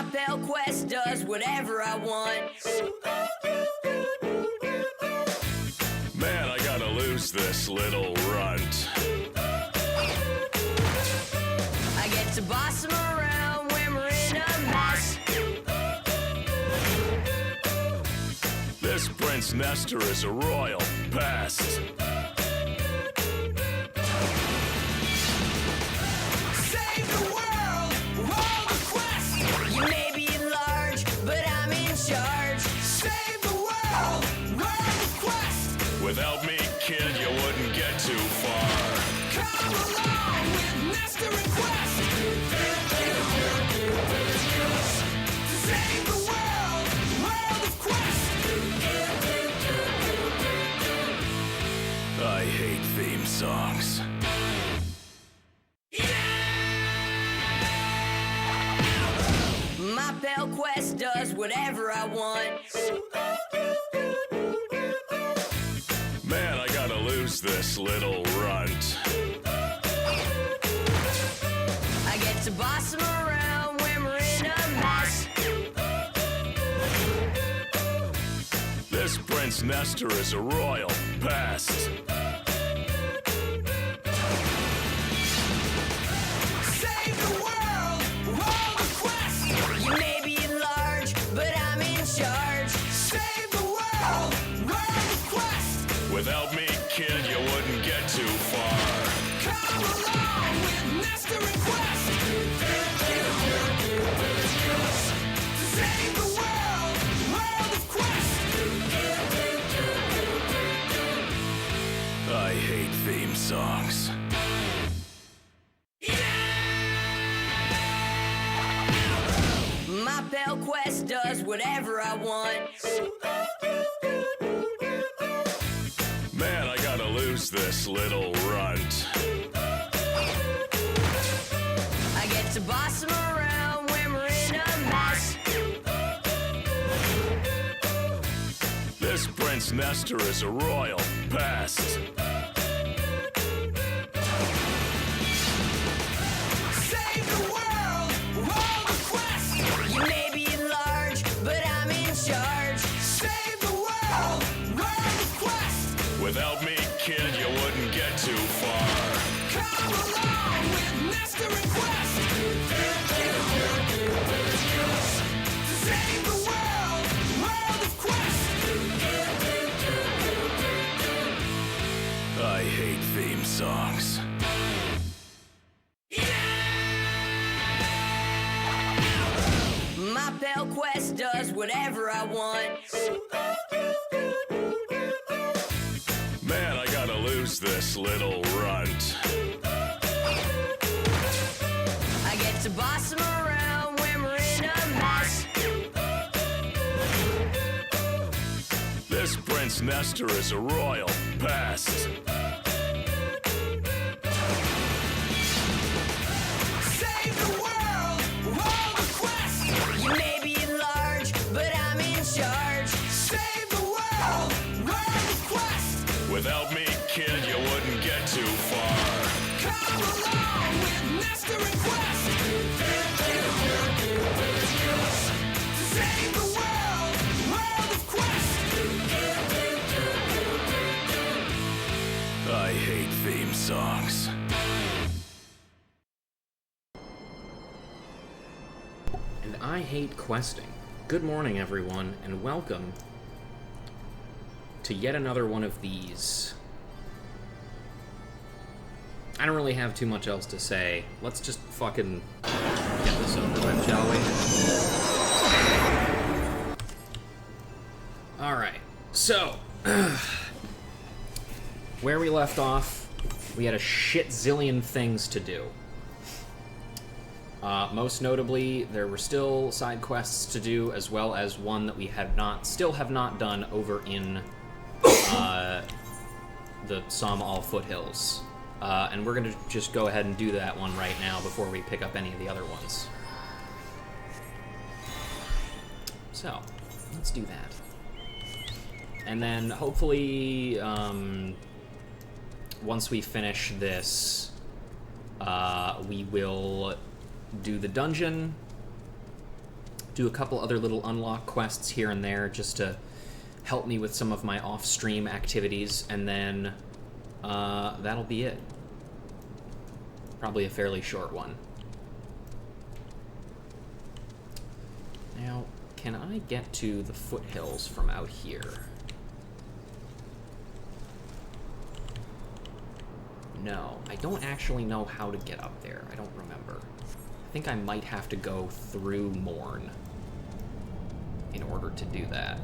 My pale quest does whatever I want. Man, I gotta lose this little runt. I get to boss him around when we're in a mess. This Prince Nestor is a royal pest. Save the world, roll the quest. You may be large, but I'm in charge. Save the world, roll the quest. Without me, kid, you wouldn't get too far. Come along with Nestor and Quest. Save the world, world of Quest. I hate theme songs. My pale quest does whatever I want. Man, I gotta lose this little runt. I get to boss him around when we're in a mess. This Prince Nestor is a royal pest. Save the world, roll the quest. You may be large, but I'm in charge. Save the world, roll the quest. Without me, kid, you wouldn't get too far. Come along with Nestor and Quest. Save the world, world of Quest. I hate theme songs. My pale quest does whatever I want. Man, I gotta lose this little runt. I get to boss him around when we're in a mess. This Prince Nestor is a royal pest. Save the world, roll the quest. You may be large, but I'm in charge. Save the world, roll the quest. Without me, kid, you wouldn't get too far. Come along with Nestor and Quest. Save the world, world of Quest. I hate theme songs. My pale quest does whatever I want. Man, I gotta lose this little runt. I get to boss him around when we're in a mess. This Prince Nestor is a royal pest. Save the world, roll the quest. You may be large, but I'm in charge. Save the world, roll the quest. Without me, kid, you wouldn't get too far. Come along with Nestor and Quest. Save the world, world of Quest. I hate theme songs. And I hate questing. Good morning, everyone, and welcome to yet another one of these. I don't really have too much else to say. Let's just fucking get this over with, shall we? Alright, so, where we left off, we had a shit zillion things to do. Most notably, there were still side quests to do, as well as one that we still have not done over in the Somal Foothills. And we're gonna just go ahead and do that one right now before we pick up any of the other ones. So, let's do that. And then, hopefully, once we finish this, we will do the dungeon, do a couple other little unlock quests here and there just to help me with some of my off-stream activities, and then that'll be it. Probably a fairly short one. Now, can I get to the foothills from out here? No, I don't actually know how to get up there. I don't remember. I think I might have to go through Morn in order to do that.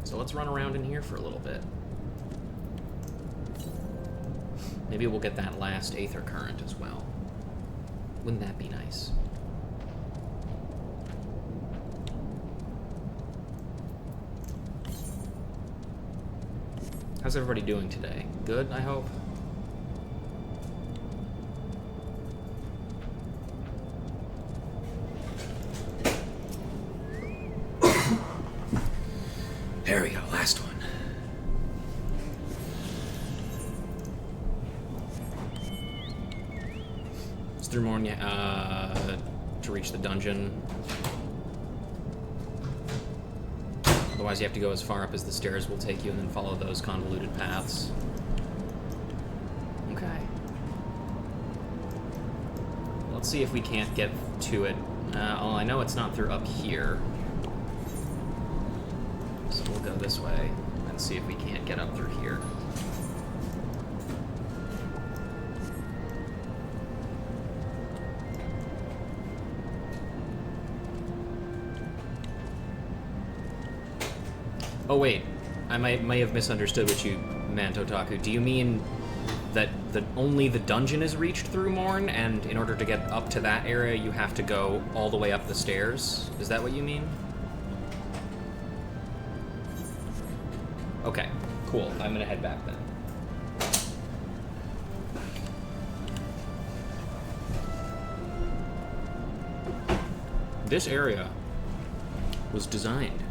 So let's run around in here for a little bit. Maybe we'll get that last Aether Current as well. Wouldn't that be nice? How's everybody doing today? Good, I hope? There we go, last one. It's through Morn, to reach the dungeon. Otherwise you have to go as far up as the stairs will take you and then follow those convoluted paths. Okay. Let's see if we can't get to it. Well, I know it's not through up here. So we'll go this way and see if we can't get up through here. Oh wait, I may have misunderstood what you meant, Otaku. Do you mean that only the dungeon is reached through Morn, and in order to get up to that area you have to go all the way up the stairs? Is that what you mean? Okay, cool. I'm gonna head back then. This area was designed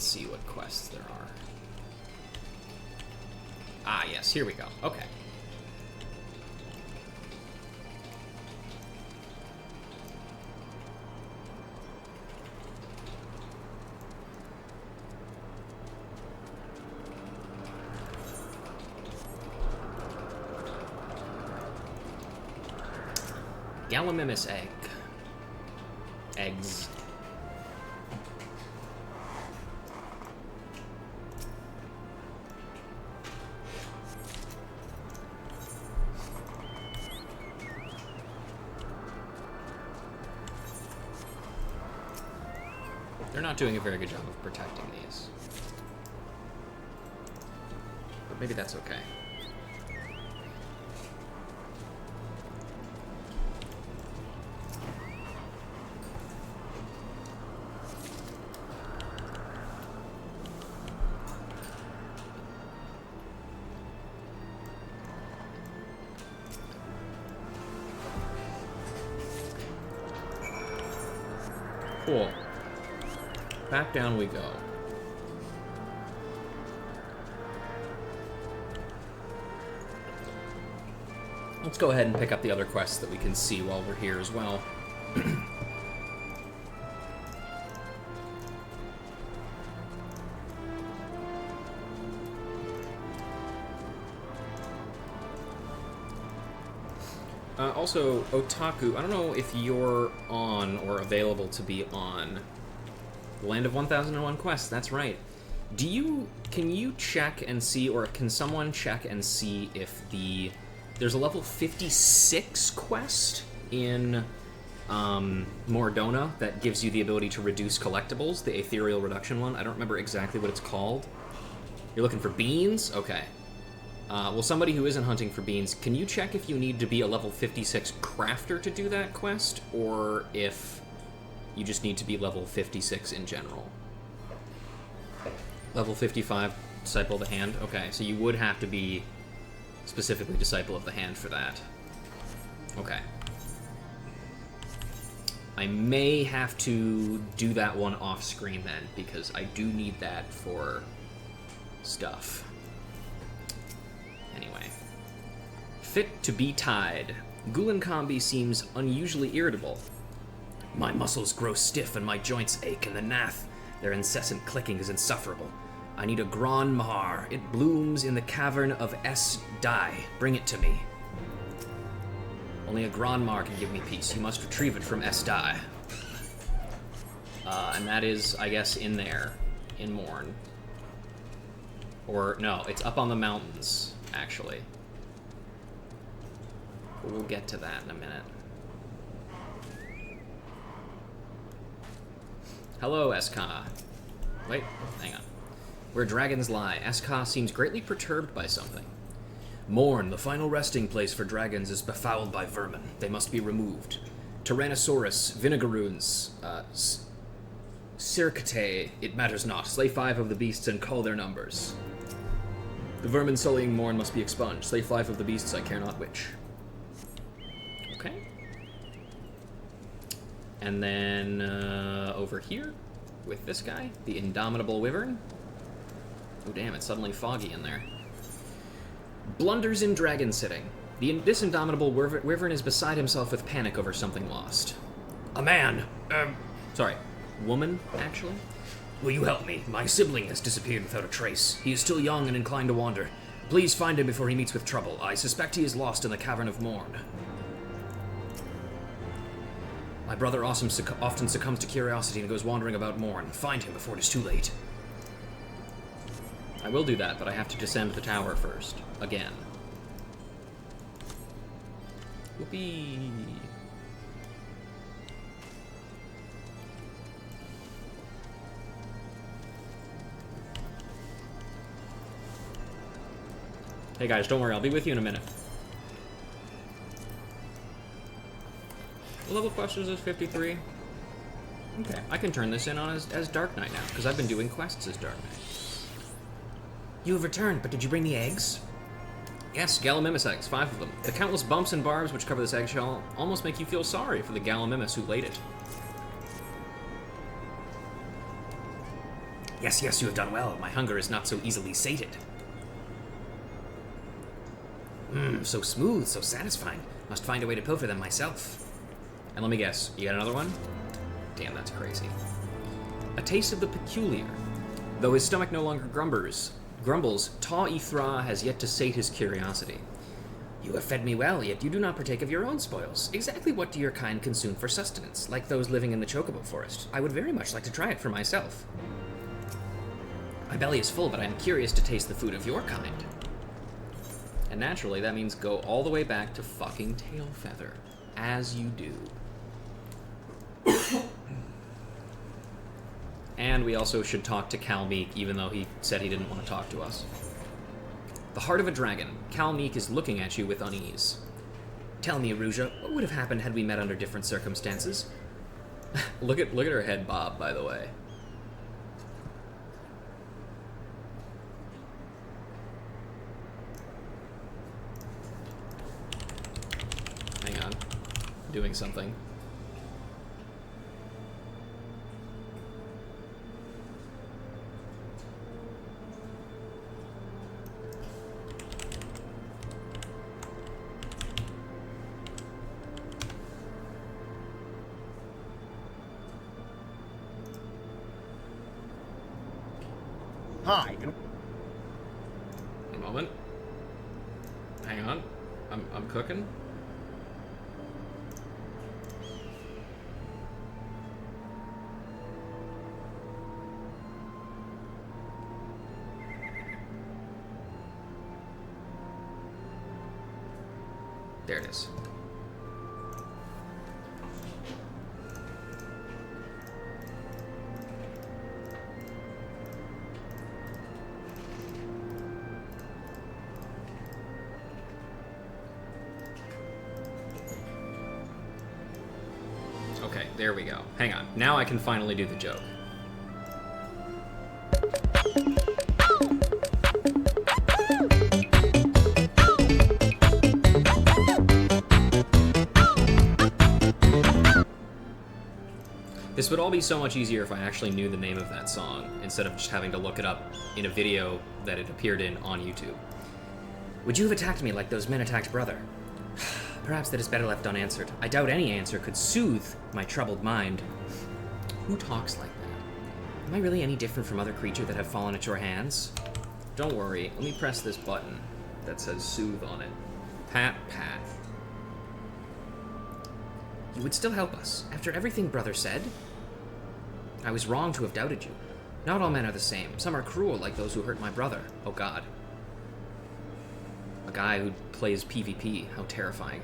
see what quests there are. Ah, yes, here we go. Okay. Gallimimus egg. Eggs. They're not doing a very good job of protecting these. But maybe that's okay. Cool. Back down we go. Let's go ahead and pick up the other quests that we can see while we're here as well. Also, Otaku, I don't know if you're on or available to be on Land of 1001 Quests. That's right. Can you check and see, or can someone check and see if there's a level 56 quest in Mordona that gives you the ability to reduce collectibles, the ethereal reduction one. I don't remember exactly what it's called. You're looking for beans? Okay. Well, somebody who isn't hunting for beans, can you check if you need to be a level 56 crafter to do that quest, or if you just need to be level 56 in general? Level 55, Disciple of the Hand? Okay, so you would have to be specifically Disciple of the Hand for that. Okay. I may have to do that one off screen then, because I do need that for stuff. Anyway. Fit to be tied. Gulenkambi seems unusually irritable. My muscles grow stiff and my joints ache in the nath. Their incessant clicking is insufferable. I need a Gran Mahar. It blooms in the cavern of S. Dai. Bring it to me. Only a Gran Mahar can give me peace. You must retrieve it from S. Dai. And that is, I guess, in there. In Morn. Or, no, it's up on the mountains, actually. We'll get to that in a minute. Hello, Eska. Wait, hang on. Where dragons lie, Eska seems greatly perturbed by something. Morn, the final resting place for dragons, is befouled by vermin. They must be removed. Tyrannosaurus, Vinegaroons, Circate, it matters not. Slay 5 of the beasts and call their numbers. The vermin sullying Morn must be expunged. Slay 5 of the beasts, I care not which. Okay. And then, over here, with this guy, the Indomitable Wyvern. Oh damn, it's suddenly foggy in there. Blunders in dragon sitting. This Indomitable Wyvern is beside himself with panic over something lost. A man! Sorry, woman, actually? Will you help me? My sibling has disappeared without a trace. He is still young and inclined to wander. Please find him before he meets with trouble. I suspect he is lost in the Cavern of Morn. My brother often succumbs to curiosity and goes wandering about Morn. Find him before it is too late. I will do that, but I have to descend the tower first. Again. Whoopee. Hey guys, don't worry, I'll be with you in a minute. Level questions is 53. Okay, I can turn this in on as Dark Knight now, because I've been doing quests as Dark Knight. You have returned, but did you bring the eggs? Yes, Gallimimus eggs, 5 of them. The countless bumps and barbs which cover this eggshell almost make you feel sorry for the Gallimimus who laid it. Yes, yes, you have done well. My hunger is not so easily sated. So smooth, so satisfying. Must find a way to pilfer them myself. And let me guess, you got another one? Damn, that's crazy. A taste of the peculiar. Though his stomach no longer grumbles, Ta Ithra has yet to sate his curiosity. You have fed me well, yet you do not partake of your own spoils. Exactly what do your kind consume for sustenance, like those living in the Chocobo Forest? I would very much like to try it for myself. My belly is full, but I am curious to taste the food of your kind. And naturally, that means go all the way back to fucking Tailfeather. As you do. And we also should talk to Kalmeek, even though he said he didn't want to talk to us. The Heart of a Dragon. Kalmeek is looking at you with unease. Tell me, Aruja, what would have happened had we met under different circumstances? look at her head bob, by the way. Hang on. Doing something. Hi. A moment. Hang on. I'm cooking. There it is. There we go. Hang on. Now I can finally do the joke. This would all be so much easier if I actually knew the name of that song, instead of just having to look it up in a video that it appeared in on YouTube. Would you have attacked me like those men attacked brother? Perhaps that is better left unanswered. I doubt any answer could soothe my troubled mind. Who talks like that? Am I really any different from other creatures that have fallen at your hands? Don't worry, let me press this button that says soothe on it. Pat, pat. You would still help us, after everything brother said? I was wrong to have doubted you. Not all men are the same. Some are cruel, like those who hurt my brother. Oh god. A guy who plays PvP. How terrifying.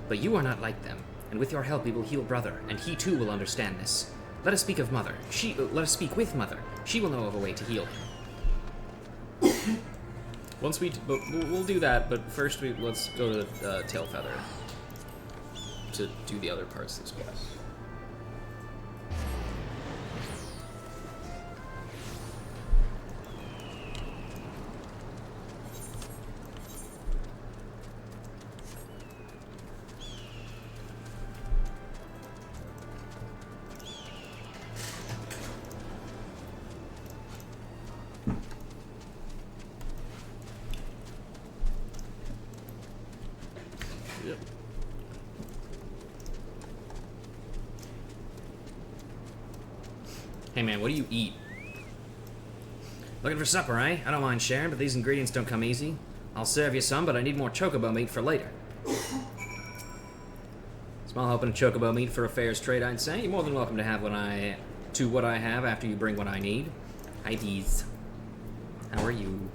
But you are not like them, and with your help we will heal brother, and he too will understand this. Let us speak of mother. Let us speak with mother. She will know of a way to heal him. We'll do that, but first let's go to Tailfeather to do the other parts of this quest. Yep. Hey man, what do you eat? Looking for supper, eh? I don't mind sharing, but these ingredients don't come easy. I'll serve you some, but I need more chocobo meat for later. Small helping of chocobo meat for a fair's trade, I'd say. You're more than welcome to have what I have after you bring what I need. Hi, Deez. How are you?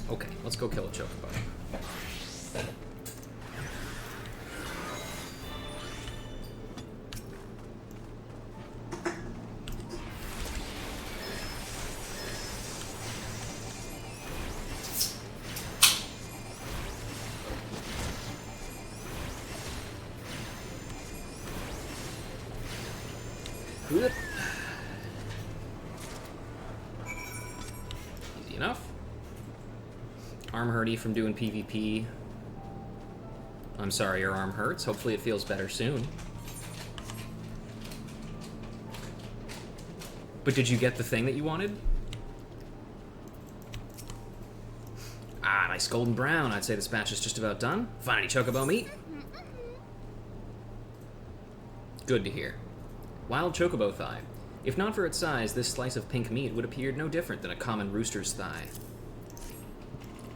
Okay, let's go kill a chocobo. Good. Easy enough. Arm hurty from doing PvP. I'm sorry your arm hurts. Hopefully it feels better soon. But did you get the thing that you wanted? Ah, nice golden brown. I'd say this batch is just about done. Find any chocobo meat? Good to hear. Wild chocobo thigh. If not for its size, this slice of pink meat would appear no different than a common rooster's thigh.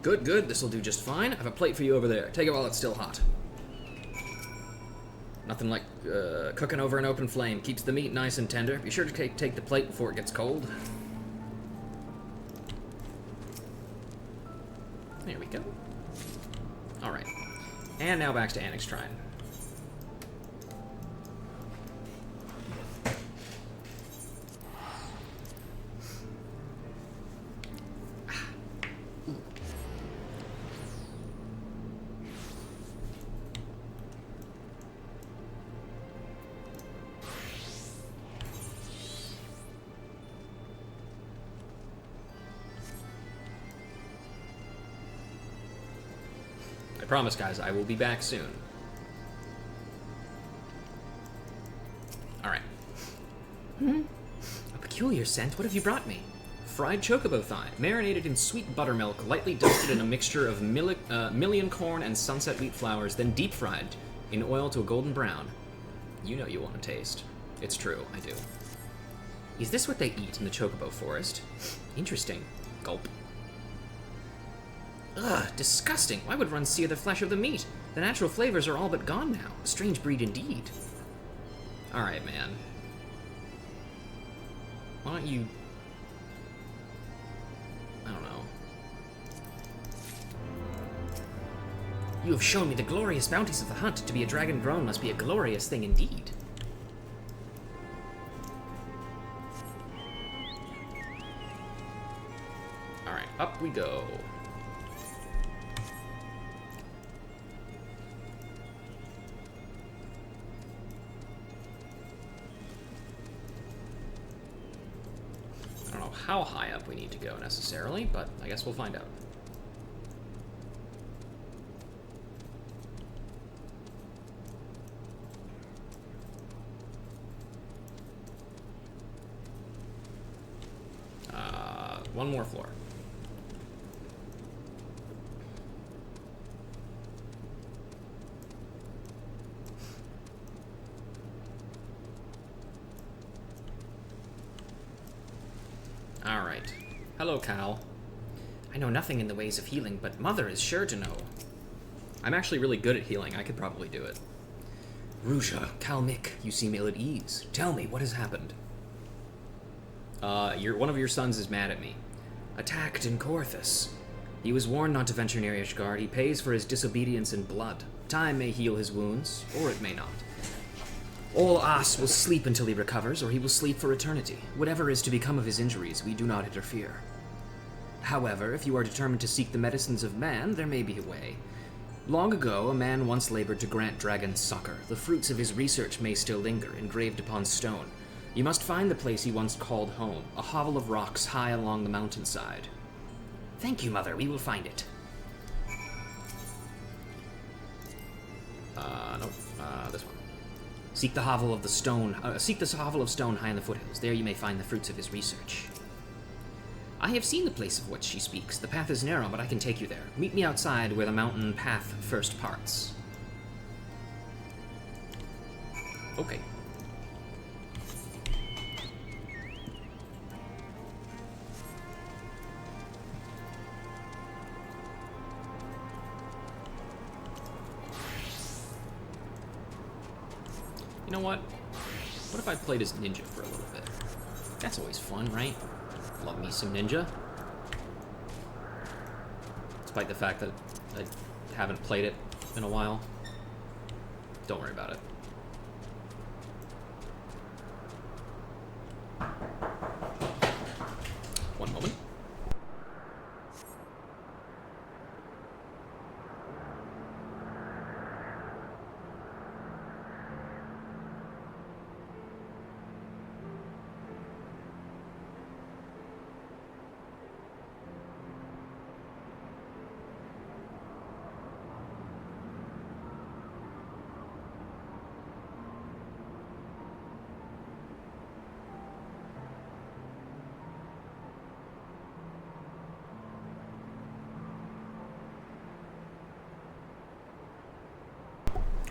Good, good. This'll do just fine. I have a plate for you over there. Take it while it's still hot. Nothing like cooking over an open flame. Keeps the meat nice and tender. Be sure to take the plate before it gets cold. There we go. Alright. And now back to Annex Shrine. I promise, guys, I will be back soon. Alright. A peculiar scent. What have you brought me? Fried chocobo thigh, marinated in sweet buttermilk, lightly dusted in a mixture of million corn and sunset wheat flours, then deep fried in oil to a golden brown. You know you want to taste. It's true, I do. Is this what they eat in the chocobo forest? Interesting. Gulp. Ugh, disgusting. Why would one sear the flesh of the meat? The natural flavors are all but gone now. A strange breed indeed. Alright, man. Why don't you... I don't know. You have shown me the glorious bounties of the hunt. To be a dragon grown must be a glorious thing indeed. Alright, up we go. how high up we need to go necessarily, but I guess we'll find out. One more floor. Alright. Hello, Cal. I know nothing in the ways of healing, but Mother is sure to know. I'm actually really good at healing. I could probably do it. Ruja, Kalmik, you seem ill at ease. Tell me, what has happened? One of your sons is mad at me. Attacked in Korthus. He was warned not to venture near Ishgard. He pays for his disobedience in blood. Time may heal his wounds, or it may not. All As will sleep until he recovers, or he will sleep for eternity. Whatever is to become of his injuries, we do not interfere. However, if you are determined to seek the medicines of man, there may be a way. Long ago, a man once labored to grant dragons succor. The fruits of his research may still linger, engraved upon stone. You must find the place he once called home, a hovel of rocks high along the mountainside. Thank you, Mother. We will find it. No. This one. Seek the hovel of the stone. Seek the hovel of stone high in the foothills. There you may find the fruits of his research. I have seen the place of which she speaks. The path is narrow, but I can take you there. Meet me outside where the mountain path first parts. Okay. You know what? What if I played as ninja for a little bit? That's always fun, right? Love me some ninja. Despite the fact that I haven't played it in a while. Don't worry about it. One moment.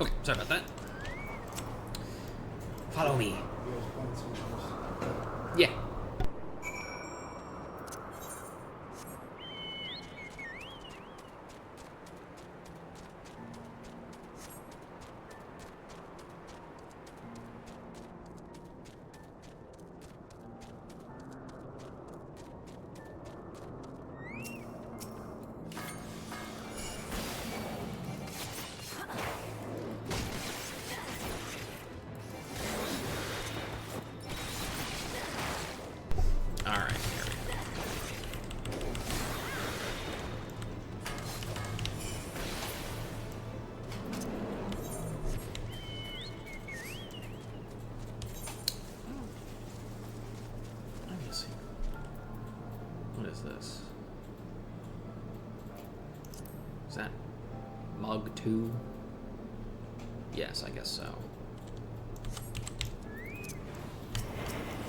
Okay, sorry about that. Follow me. Yeah. This? Is that Mug 2? Yes, I guess so.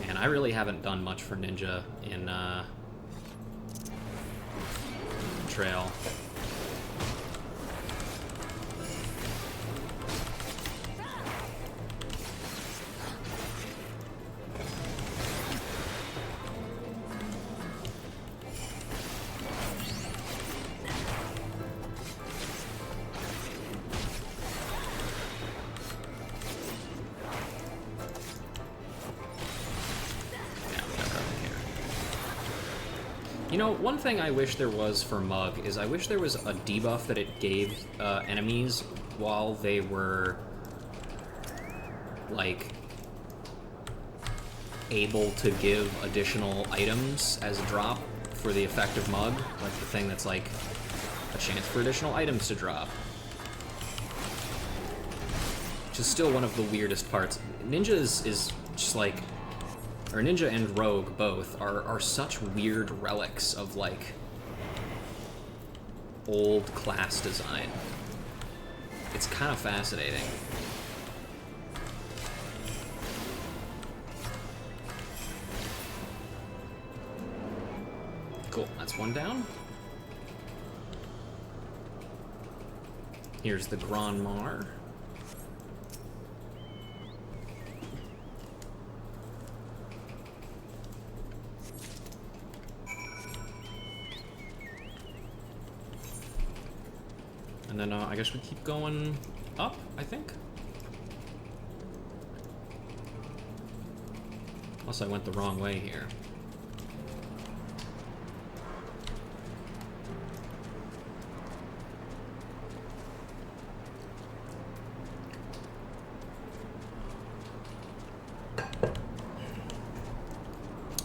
Man, I really haven't done much for Ninja in Trail. You know, one thing I wish there was for Mug is I wish there was a debuff that it gave enemies while they were, like, able to give additional items as a drop for the effect of Mug. Like the thing that's, like, a chance for additional items to drop. Which is still one of the weirdest parts. Ninja is just, like, or ninja and rogue both, are such weird relics of, like, old class design. It's kind of fascinating. Cool, that's one down. Here's the Grand Mar. And then I guess we keep going up, I think. Unless I went the wrong way here.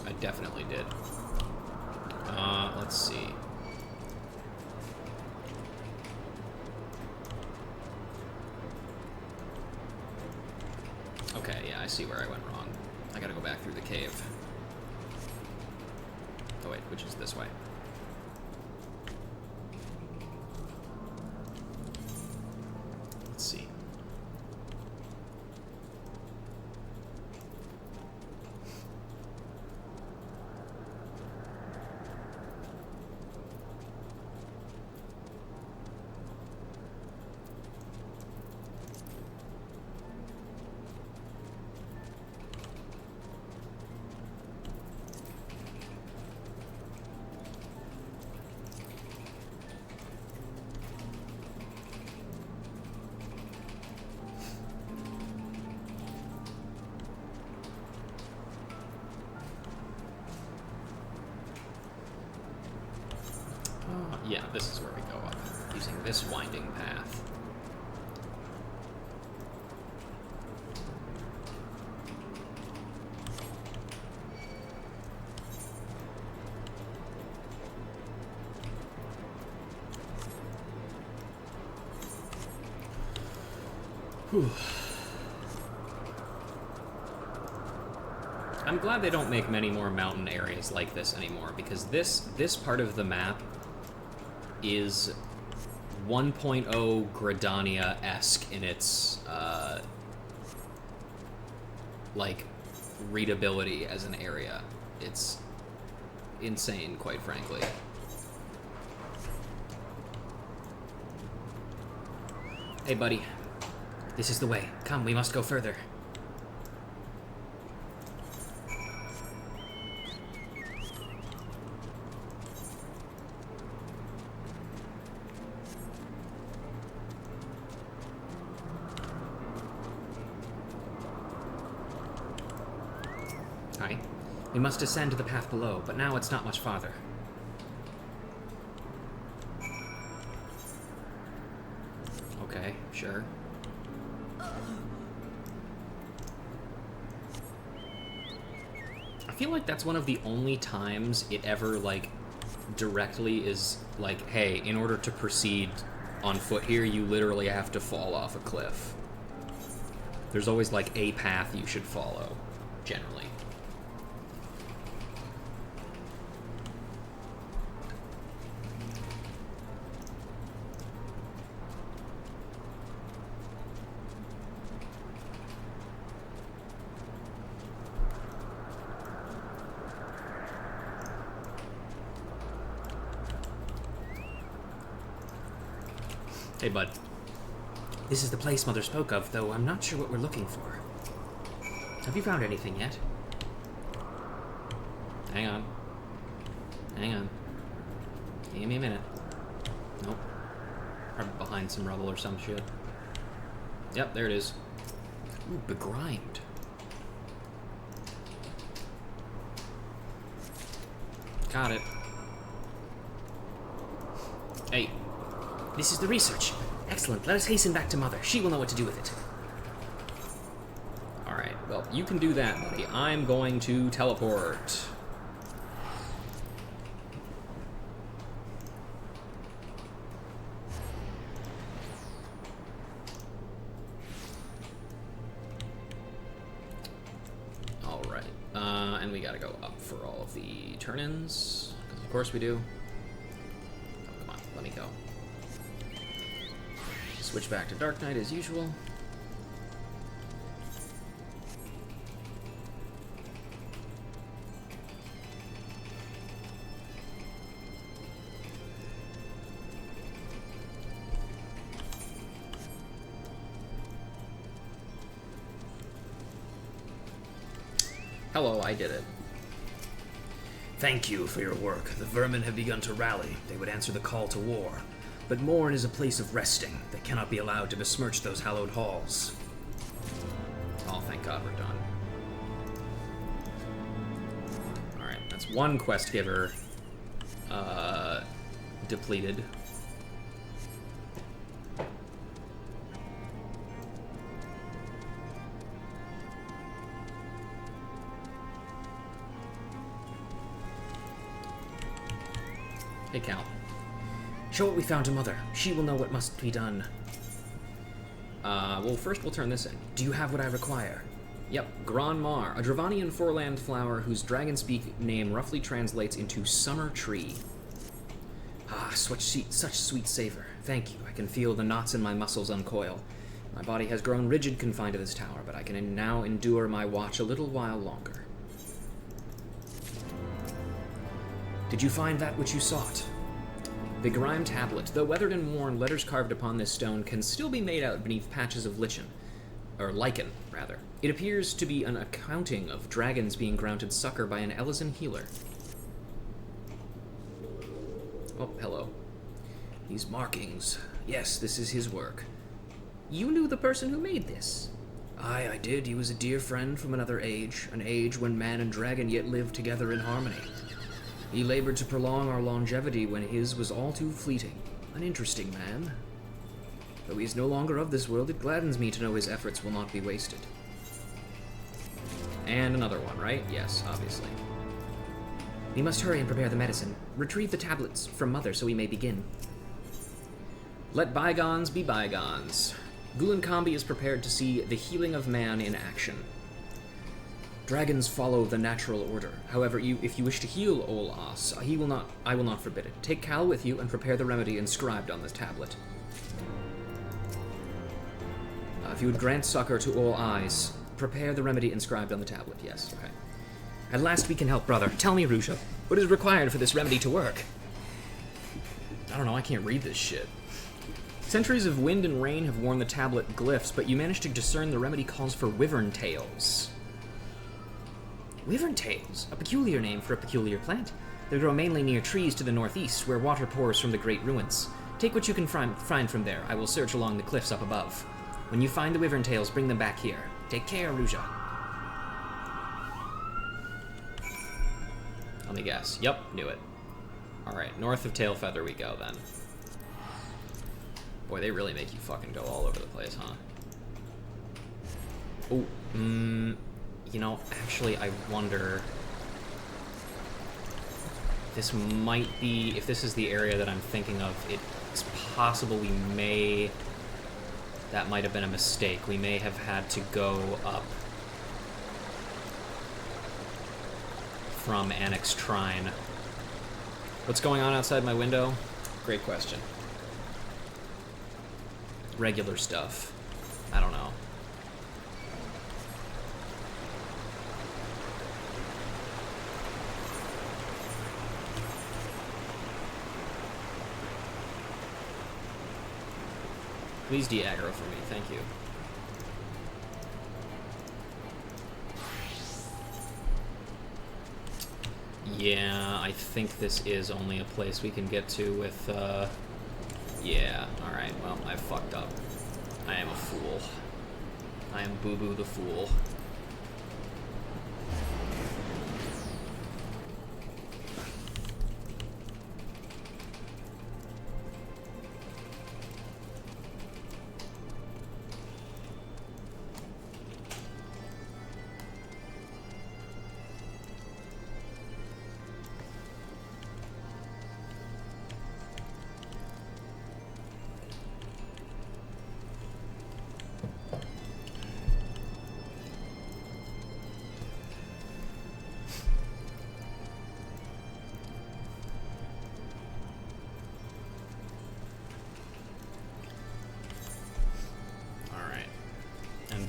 I definitely did. Let's see. Okay, yeah, I see where I went wrong. I gotta go back through the cave. Oh wait, which is this way? Let's see. Yeah, this is where we go up, using this winding path. Whew. I'm glad they don't make many more mountain areas like this anymore, because this part of the map is 1.0 Gridania-esque in its, like, readability as an area. It's insane, quite frankly. Hey, buddy. This is the way. Come, we must go further. Hi. We must descend to the path below, but now it's not much farther. Okay, sure. I feel like that's one of the only times it ever, like, directly is like, hey, in order to proceed on foot here, you literally have to fall off a cliff. There's always, like, a path you should follow, generally. Hey, bud. This is the place Mother spoke of, though I'm not sure what we're looking for. Have you found anything yet? Hang on. Hang on. Give me a minute. Nope. Probably behind some rubble or some shit. Yep, there it is. Ooh, begrimed. Got it. Hey. This is the research. Excellent. Let us hasten back to Mother. She will know what to do with it. Alright, well, you can do that, buddy. I'm going to teleport. Alright. for all of the turn-ins, because of course we do. Oh, come on, let me go. Switch back to Dark Knight as usual. Hello, I did it. Thank you for your work. The vermin have begun to rally. They would answer the call to war. But Morn is a place of resting. They cannot be allowed to besmirch those hallowed halls. Oh, thank God we're done. Alright, that's one quest giver depleted. Hey, Cal. Show what we found to Mother. She will know what must be done. Well, first we'll turn this in. Do you have what I require? Yep, Grand Mar, a Dravanian four-land flower whose dragon-speak name roughly translates into summer tree. Ah, such sweet savor. Thank you. I can feel the knots in my muscles uncoil. My body has grown rigid confined to this tower, but I can now endure my watch a little while longer. Did you find that which you sought? The Grime Tablet. Though weathered and worn, letters carved upon this stone can still be made out beneath patches of lichen. Or lichen, rather. It appears to be an accounting of dragons being granted succor by an Elysian healer. Oh, hello. These markings. Yes, this is his work. You knew the person who made this? Aye, I did. He was a dear friend from another age, an age when man and dragon yet lived together in harmony. He labored to prolong our longevity when his was all too fleeting. An interesting man. Though he is no longer of this world, it gladdens me to know his efforts will not be wasted. And another one, right? Yes, obviously. We must hurry and prepare the medicine. Retrieve the tablets from Mother so we may begin. Let bygones be bygones. Gulankambi is prepared to see the healing of man in action. Dragons follow the natural order. However, if you wish to heal Ol As, I will not forbid it. Take Cal with you and prepare the remedy inscribed on this tablet. If you would grant succor to all eyes, prepare the remedy inscribed on the tablet. Yes, okay. At last we can help, brother. Tell me, Ruja, what is required for this remedy to work? I don't know, I can't read this shit. Centuries of wind and rain have worn the tablet glyphs, but you managed to discern the remedy calls for wyvern tails. Wyvern tails, a peculiar name for a peculiar plant. They grow mainly near trees to the northeast, where water pours from the great ruins. Take what you can find from there. I will search along the cliffs up above. When you find the wyvern tails, bring them back here. Take care, Ruja. Let me guess. Yep, knew it. Alright, north of Tailfeather we go, then. Boy, they really make you fucking go all over the place, huh? Oh, you know, actually, I wonder... This might be... If this is the area that I'm thinking of, it's possible we may... That might have been a mistake. We may have had to go up from Annex Trine. What's going on outside my window? Great question. Regular stuff. I don't know. Please de-aggro for me, thank you. Yeah, I think this is only a place we can get to with, yeah, alright, well, I fucked up. I am a fool. I am Boo Boo the Fool.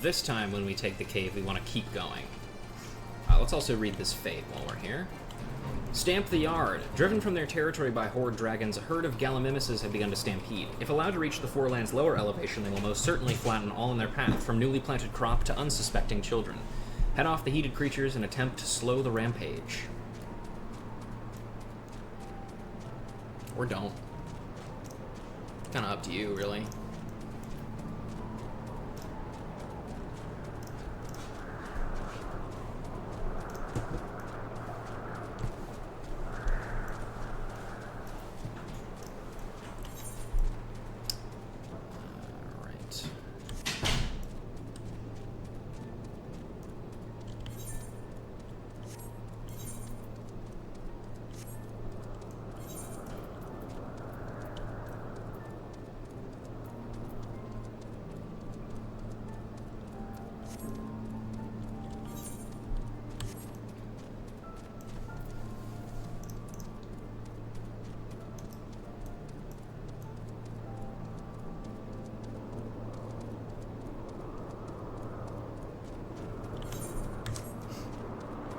this time when we take the cave, we want to keep going. Let's also read this fate while we're here. Stamp the Yard. Driven from their territory by horde dragons, a herd of Gallimimuses have begun to stampede. If allowed to reach the Fourland's lower elevation, they will most certainly flatten all in their path, from newly planted crop to unsuspecting children. Head off the heated creatures and attempt to slow the rampage. Or don't. Kinda up to you, really.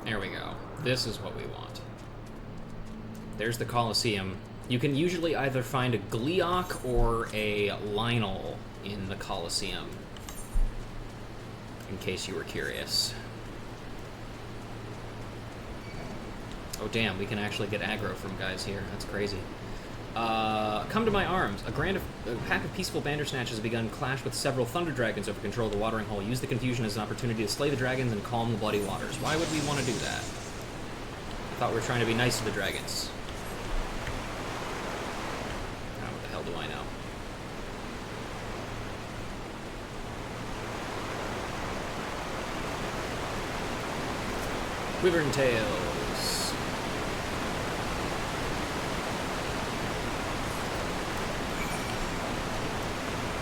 There we go. This is what we want. There's the Colosseum. You can usually either find a Gleeok or a Lionel in the Colosseum, in case you were curious. Oh damn, we can actually get aggro from guys here. That's crazy. Come to my arms. A pack of peaceful bandersnatches has begun clash with several thunder dragons over control of the watering hole. Use the confusion as an opportunity to slay the dragons and calm the bloody waters. Why would we want to do that? I thought we were trying to be nice to the dragons. What the hell do I know? Wyvern Tails.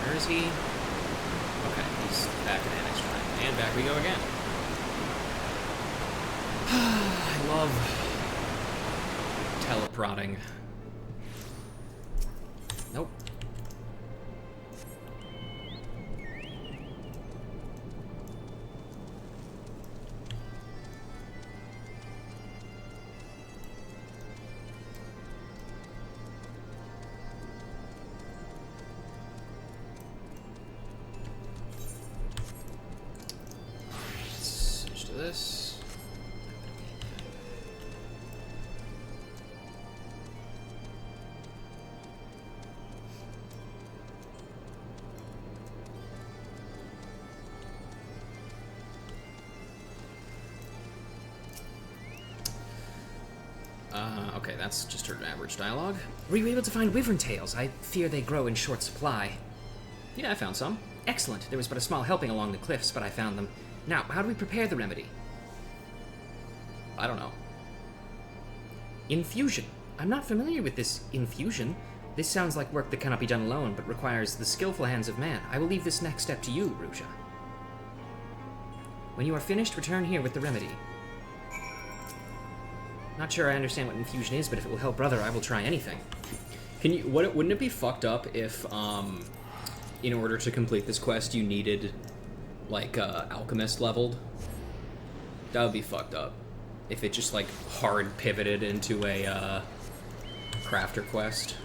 Where is he? Okay, he's back in Annex Shrine. And back we go again. I love teleprodding. Nope. This. Okay, that's just her average dialogue. Were you able to find wyvern tails? I fear they grow in short supply. Yeah, I found some. Excellent. There was but a small helping along the cliffs, but I found them. Now, how do we prepare the remedy? I don't know. Infusion. I'm not familiar with this infusion. This sounds like work that cannot be done alone, but requires the skillful hands of man. I will leave this next step to you, Ruja. When you are finished, return here with the remedy. Not sure I understand what infusion is, but if it will help brother, I will try anything. Can you? Wouldn't it be fucked up if, in order to complete this quest, you needed, like, alchemist leveled? That would be fucked up. If it just, like, hard pivoted into a, crafter quest.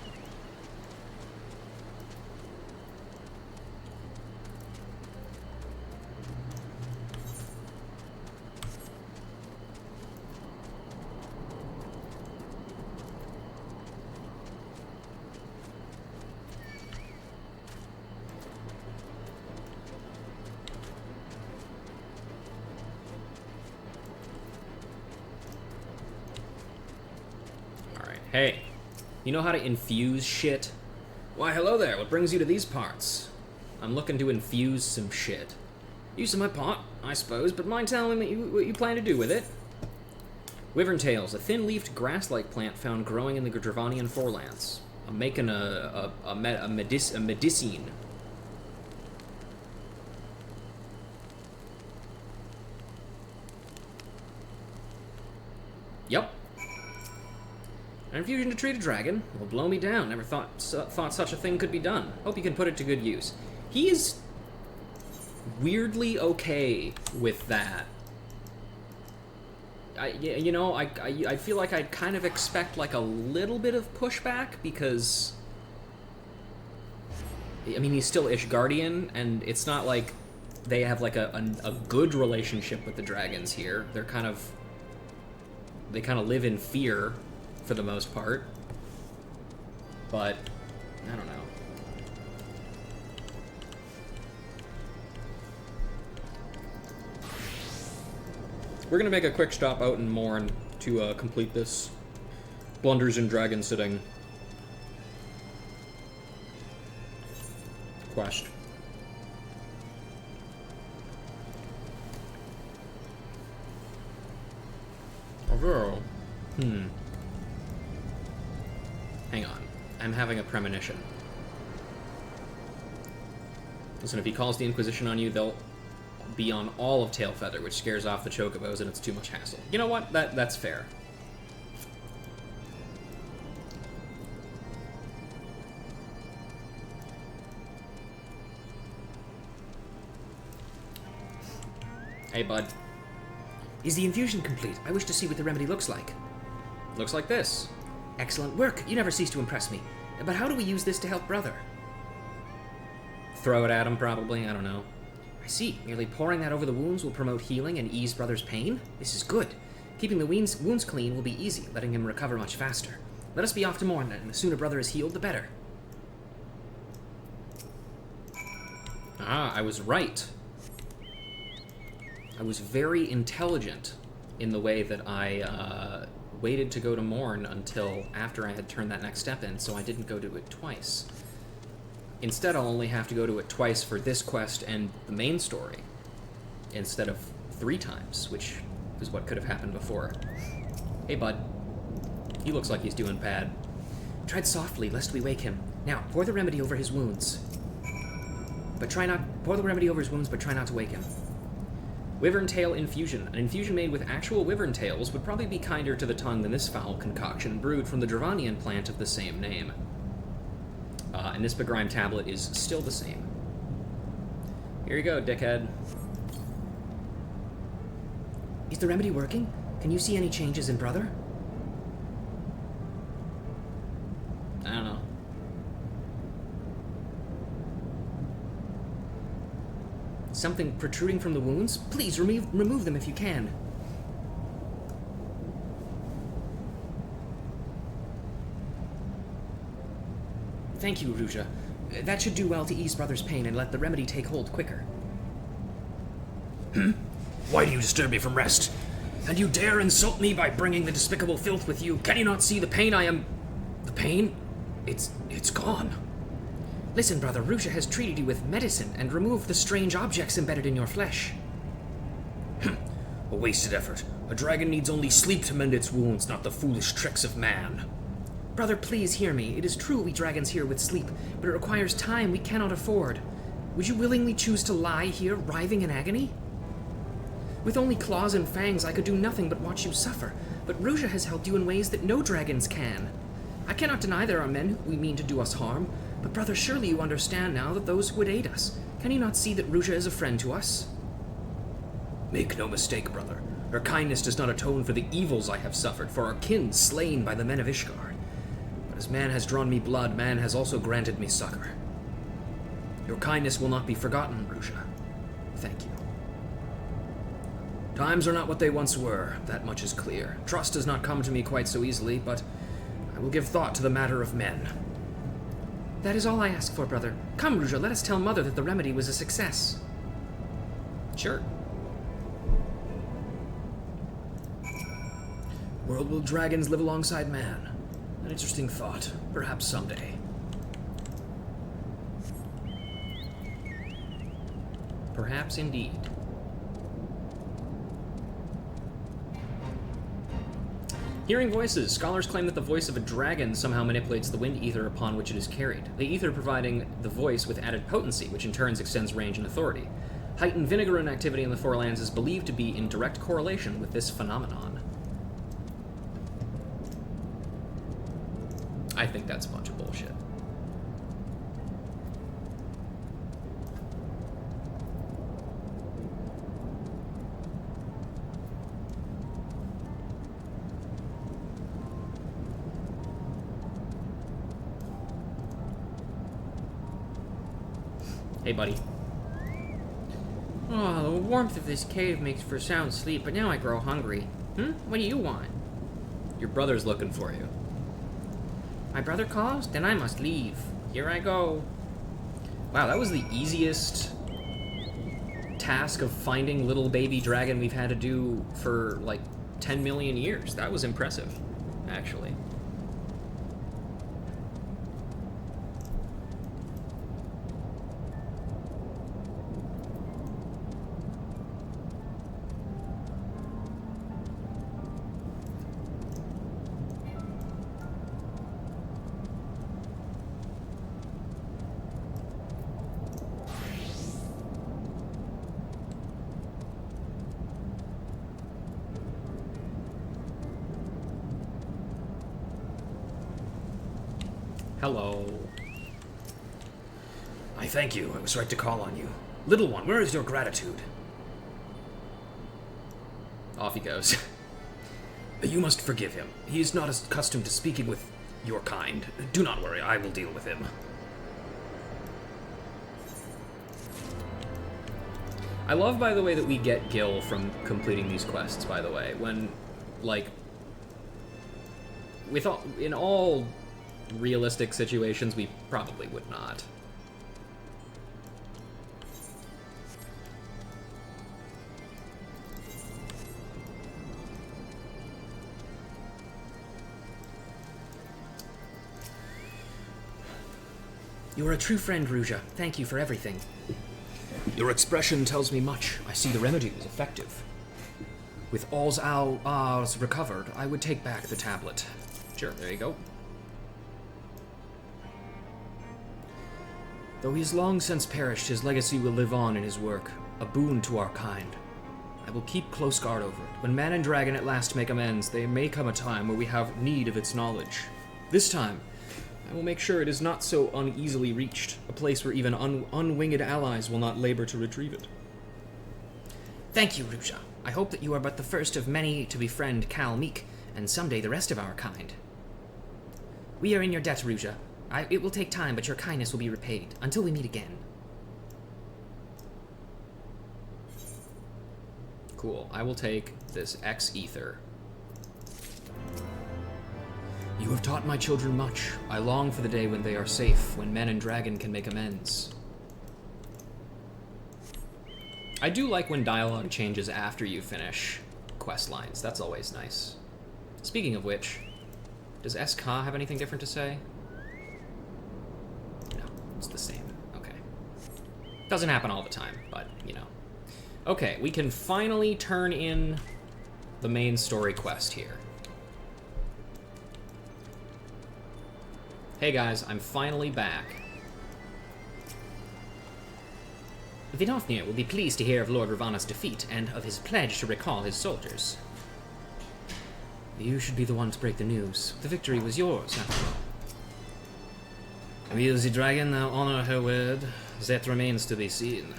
Hey, you know how to infuse shit? Why, hello there, what brings you to these parts? I'm looking to infuse some shit. Use of my pot, I suppose, but mind telling me what you plan to do with it? Wyvern tails, a thin-leafed grass-like plant found growing in the Dravanian forelands. I'm making a medicine. Yep. An infusion to treat a dragon will blow me down. Never thought such a thing could be done. Hope you can put it to good use. He is weirdly okay with that. I feel like I'd kind of expect like a little bit of pushback because, I mean, he's still Ishgardian, and it's not like they have like a good relationship with the dragons here. They kind of live in fear for the most part. But I don't know. We're gonna make a quick stop out in Morn to complete this Blunders and Dragon Sitting quest. Although, hang on. I'm having a premonition. Listen, if he calls the Inquisition on you, they'll be on all of Tailfeather, which scares off the Chocobos, and it's too much hassle. You know what? That's fair. Hey, bud. Is the infusion complete? I wish to see what the remedy looks like. Looks like this. Excellent work. You never cease to impress me. But how do we use this to help Brother? Throw it at him, probably. I don't know. I see. Merely pouring that over the wounds will promote healing and ease Brother's pain? This is good. Keeping the wounds clean will be easy, letting him recover much faster. Let us be off to Morn, and the sooner Brother is healed, the better. Ah, I was right. I was very intelligent in the way that I waited to go to Morn until after I had turned that next step in, so I didn't go to it twice. Instead, I'll only have to go to it twice for this quest and the main story, instead of 3 times, which is what could have happened before. Hey, bud. He looks like he's doing bad. Tread softly, lest we wake him. Now, pour the remedy over his wounds. Pour the remedy over his wounds, but try not to wake him. Wyvern Tail Infusion. An infusion made with actual wyvern tails would probably be kinder to the tongue than this foul concoction brewed from the Dravanian plant of the same name. And this Begrime tablet is still the same. Here you go, dickhead. Is the remedy working? Can you see any changes in Brother? I don't know. Something protruding from the wounds? Please, remove them if you can. Thank you, Ruja. That should do well to ease Brother's pain and let the remedy take hold quicker. Why do you disturb me from rest? And you dare insult me by bringing the despicable filth with you? Can you not see the pain I am... The pain? It's gone. Listen, Brother, Ruja has treated you with medicine and removed the strange objects embedded in your flesh. A wasted effort. A dragon needs only sleep to mend its wounds, not the foolish tricks of man. Brother, please hear me. It is true we dragons heal with sleep, but it requires time we cannot afford. Would you willingly choose to lie here, writhing in agony? With only claws and fangs, I could do nothing but watch you suffer, but Ruja has helped you in ways that no dragons can. I cannot deny there are men who mean to do us harm, but brother, surely you understand now that those would aid us. Can you not see that Ruja is a friend to us? Make no mistake, brother. Her kindness does not atone for the evils I have suffered, for our kin slain by the men of Ishgard. But as man has drawn me blood, man has also granted me succor. Your kindness will not be forgotten, Ruja. Thank you. Times are not what they once were, that much is clear. Trust does not come to me quite so easily, but I will give thought to the matter of men. That is all I ask for, brother. Come, Ruja, let us tell Mother that the remedy was a success. Sure. World will dragons live alongside man? An interesting thought. Perhaps someday. Perhaps indeed. Hearing voices. Scholars claim that the voice of a dragon somehow manipulates the wind ether upon which it is carried, the ether providing the voice with added potency, which in turn extends range and authority. Heightened Vinegaroon activity in the Four Lands is believed to be in direct correlation with this phenomenon. I think that's a bunch of bullshit. Hey, buddy. Oh, the warmth of this cave makes for sound sleep, but now I grow hungry. What do you want? Your brother's looking for you. My brother calls? Then I must leave. Here I go. Wow, that was the easiest task of finding little baby dragon we've had to do for, like, 10 million years. That was impressive, actually. Hello. I thank you. It was right to call on you. Little one, where is your gratitude? Off he goes. You must forgive him. He is not accustomed to speaking with your kind. Do not worry, I will deal with him. I love, by the way, that we get Gil from completing these quests, by the way, when, like, in all realistic situations, we probably would not. You are a true friend, Ruja. Thank you for everything. Your expression tells me much. I see the remedy was effective. With all's ours recovered, I would take back the tablet. Sure, there you go. Though he has long since perished, his legacy will live on in his work, a boon to our kind. I will keep close guard over it. When man and dragon at last make amends, there may come a time where we have need of its knowledge. This time, I will make sure it is not so uneasily reached, a place where even unwinged allies will not labor to retrieve it. Thank you, Ruja. I hope that you are but the first of many to befriend Cal Meek, and someday the rest of our kind. We are in your debt, Ruja. It will take time, but your kindness will be repaid. Until we meet again. Cool. I will take this X-Ether. You have taught my children much. I long for the day when they are safe, when men and dragon can make amends. I do like when dialogue changes after you finish quest lines. That's always nice. Speaking of which, does SK have anything different to say? No, it's the same. Okay. Doesn't happen all the time, but, you know. Okay, we can finally turn in the main story quest here. Hey guys, I'm finally back. Vidofnir will be pleased to hear of Lord Ravana's defeat and of his pledge to recall his soldiers. You should be the one to break the news. The victory was yours, after all. Will the dragon now honor her word? That remains to be seen.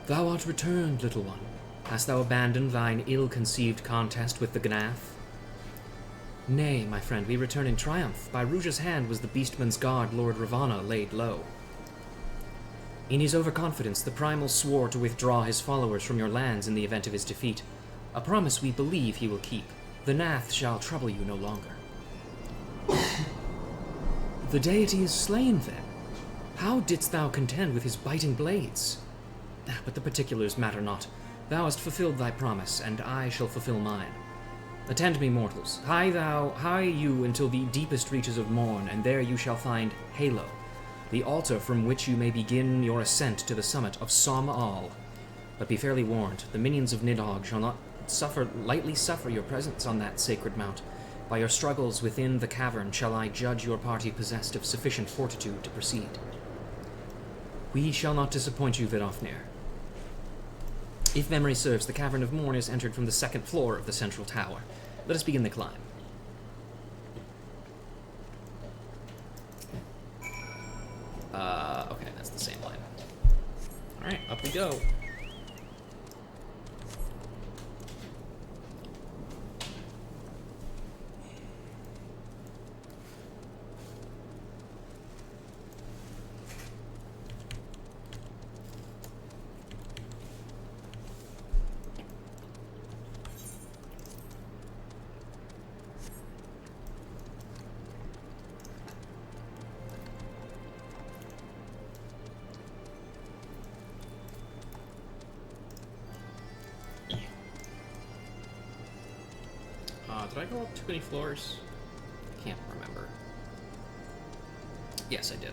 Thou art returned, little one. Hast thou abandoned thine ill-conceived contest with the Gnath? Nay, my friend, we return in triumph. By Ruja's hand was the beastman's guard, Lord Ravana, laid low. In his overconfidence, the Primal swore to withdraw his followers from your lands in the event of his defeat. A promise we believe he will keep. The Gnath shall trouble you no longer. The deity is slain, then. How didst thou contend with his biting blades? But the particulars matter not. Thou hast fulfilled thy promise, and I shall fulfill mine. Attend me, mortals. Hie you until the deepest reaches of morn, and there you shall find Halo, the altar from which you may begin your ascent to the summit of Som Al. But be fairly warned, the minions of Nidhogg shall not lightly suffer your presence on that sacred mount. By your struggles within the cavern shall I judge your party possessed of sufficient fortitude to proceed. We shall not disappoint you, Vidofnir. If memory serves, the Cavern of Morn is entered from the second floor of the central tower. Let us begin the climb. Okay, that's the same line. Alright, up we go. Did I go up too many floors? I can't remember. Yes, I did.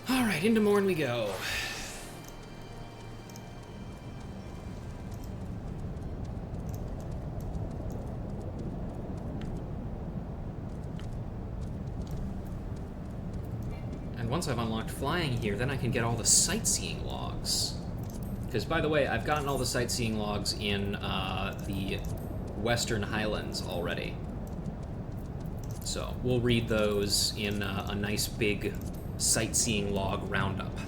Alright, into Morn we go. And once I've unlocked flying here, then I can get all the sightseeing logs. Because, by the way, I've gotten all the sightseeing logs in the Western Highlands already. So, we'll read those in a nice big sightseeing log roundup.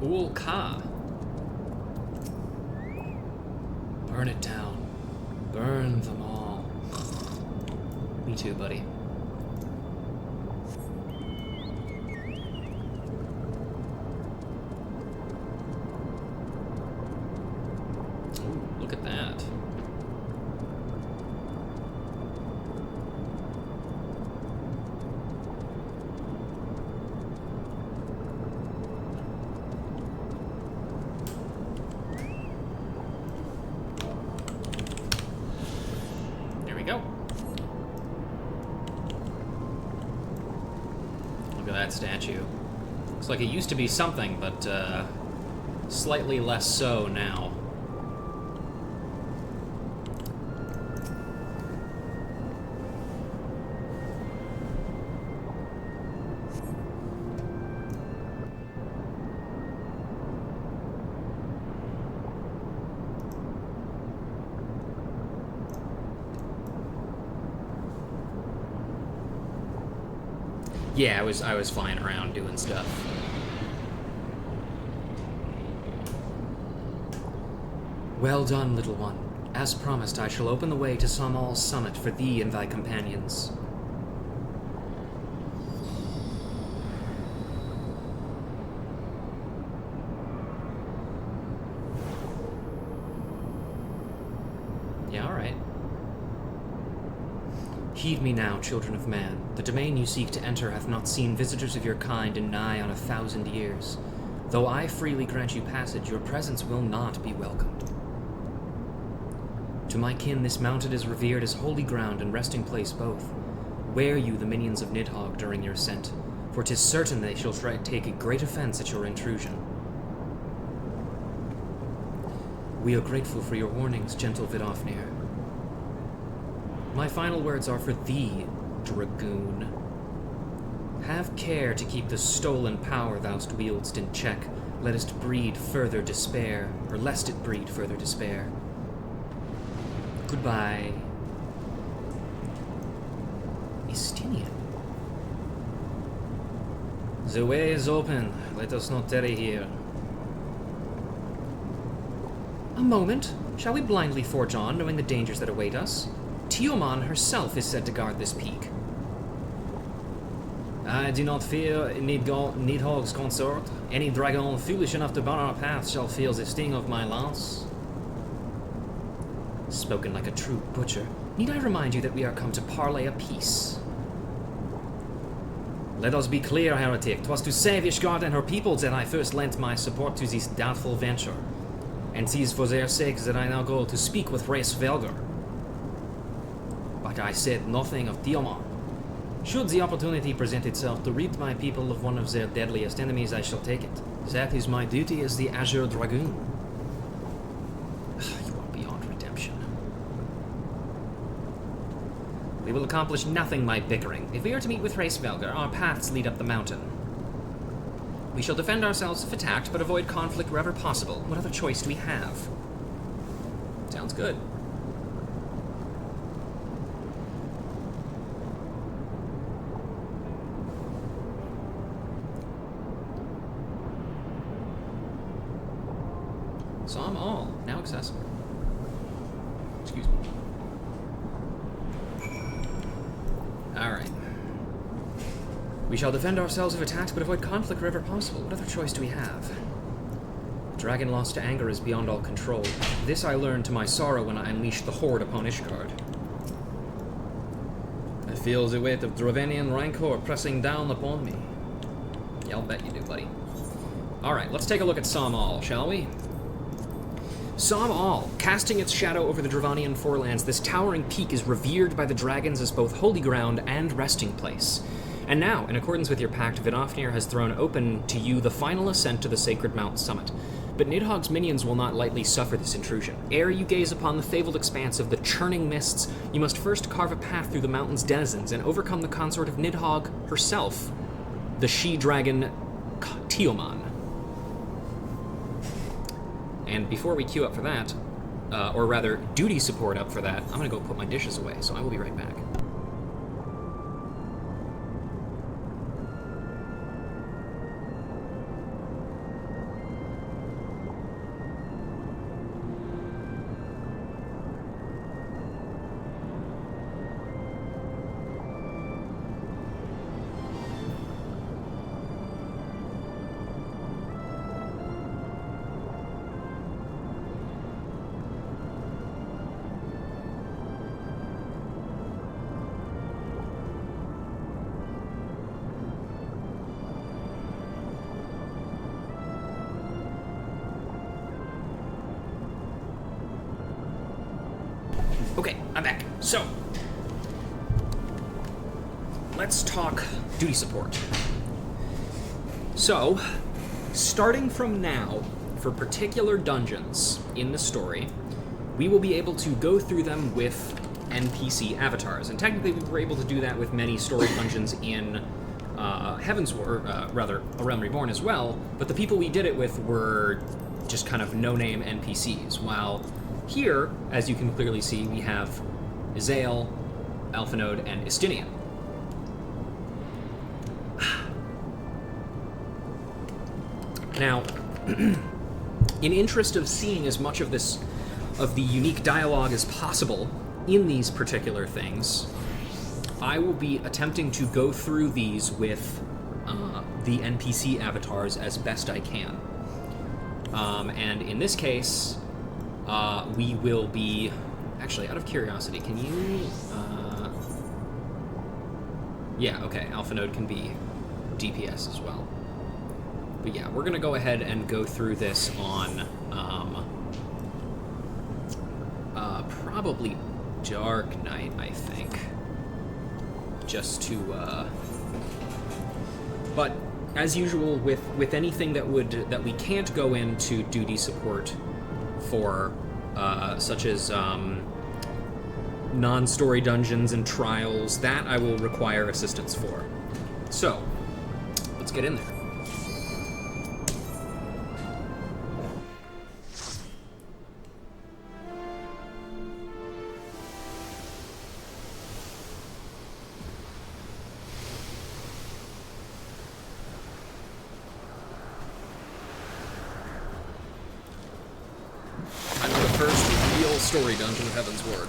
OUTTA. Burn it down. Burn them all. Me too, buddy. Ooh, look at that. That statue. Looks like it used to be something, but slightly less so now. Yeah, I was flying around doing stuff. Well done, little one. As promised, I shall open the way to Samal's summit for thee and thy companions. Yeah, alright. Heed me now, children of man. The domain you seek to enter hath not seen visitors of your kind in nigh on 1,000 years. Though I freely grant you passage, your presence will not be welcomed. To my kin, this mountain is revered as holy ground and resting place both. Wear you the minions of Nidhogg during your ascent, for 'tis certain they shall take a great offense at your intrusion. We are grateful for your warnings, gentle Vidofnir. My final words are for thee, Dragoon. Have care to keep the stolen power thou'st wieldst in check, lest it breed further despair. Goodbye. Estinian. The way is open. Let us not tarry here. A moment. Shall we blindly forge on, knowing the dangers that await us? Tiaman herself is said to guard this peak. I do not fear Nidhogg's consort. Any dragon foolish enough to bar our path shall feel the sting of my lance. Spoken like a true butcher. Need I remind you that we are come to parley a peace? Let us be clear, heretic. 'Twas to save Ishgard and her people that I first lent my support to this doubtful venture. And 'tis for their sakes that I now go to speak with Race Velgar. But I said nothing of Tiaman. Should the opportunity present itself to rid my people of one of their deadliest enemies, I shall take it. That is my duty as the Azure Dragoon. You are beyond redemption. We will accomplish nothing by bickering. If we are to meet with Race Velgar, our paths lead up the mountain. We shall defend ourselves if attacked, but avoid conflict wherever possible. What other choice do we have? Sounds good. Saw them all. Now accessible. Excuse me. Alright. We shall defend ourselves if attacked, but avoid conflict wherever possible. What other choice do we have? The dragon lost to anger is beyond all control. This I learned to my sorrow when I unleashed the horde upon Ishgard. I feel the weight of Dravenian rancor pressing down upon me. Yeah, I'll bet you do, buddy. Alright, let's take a look at Somal, shall we? Somal, casting its shadow over the Dravanian forelands, this towering peak is revered by the dragons as both holy ground and resting place. And now, in accordance with your pact, Vidofnir has thrown open to you the final ascent to the sacred mount summit. But Nidhogg's minions will not lightly suffer this intrusion. Ere you gaze upon the fabled expanse of the churning mists, you must first carve a path through the mountain's denizens and overcome the consort of Nidhogg herself, the she-dragon Tioman. And before we queue up for that, or rather, duty support up for that, I'm gonna go put my dishes away, so I will be right back. Okay, I'm back. So, let's talk duty support. So, starting from now, for particular dungeons in the story, we will be able to go through them with NPC avatars. And technically, we were able to do that with many story dungeons in Heavensward, rather, A Realm Reborn as well, but the people we did it with were just kind of no-name NPCs, while here, as you can clearly see, we have Izael, Alphanode, and Istinian. Now, in interest of seeing as much of this, of the unique dialogue as possible in these particular things, I will be attempting to go through these with the NPC avatars as best I can. And in this case, we will be... Actually, out of curiosity, can you... Yeah, okay, Alphanode can be DPS as well. But yeah, we're going to go ahead and go through this on probably Dark Knight, I think. Just to... But as usual, with anything that we can't go into duty support for, such as non-story dungeons and trials, that I will require assistance for. So, let's get in there. Story dungeon of Heavensward.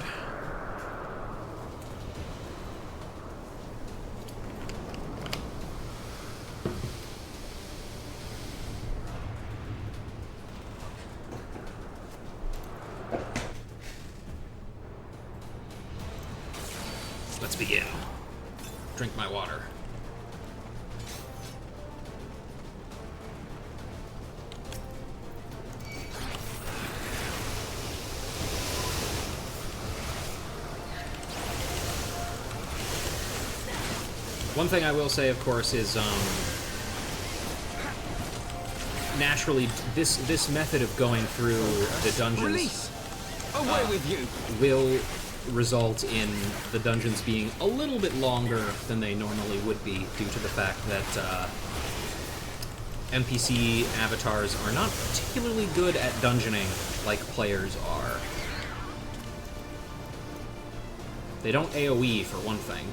Let's begin. Drink my water. One thing I will say, of course, is naturally this method of going through the dungeons Away with you. will result in the dungeons being a little bit longer than they normally would be, due to the fact that NPC avatars are not particularly good at dungeoning like players are. They don't AoE, for one thing.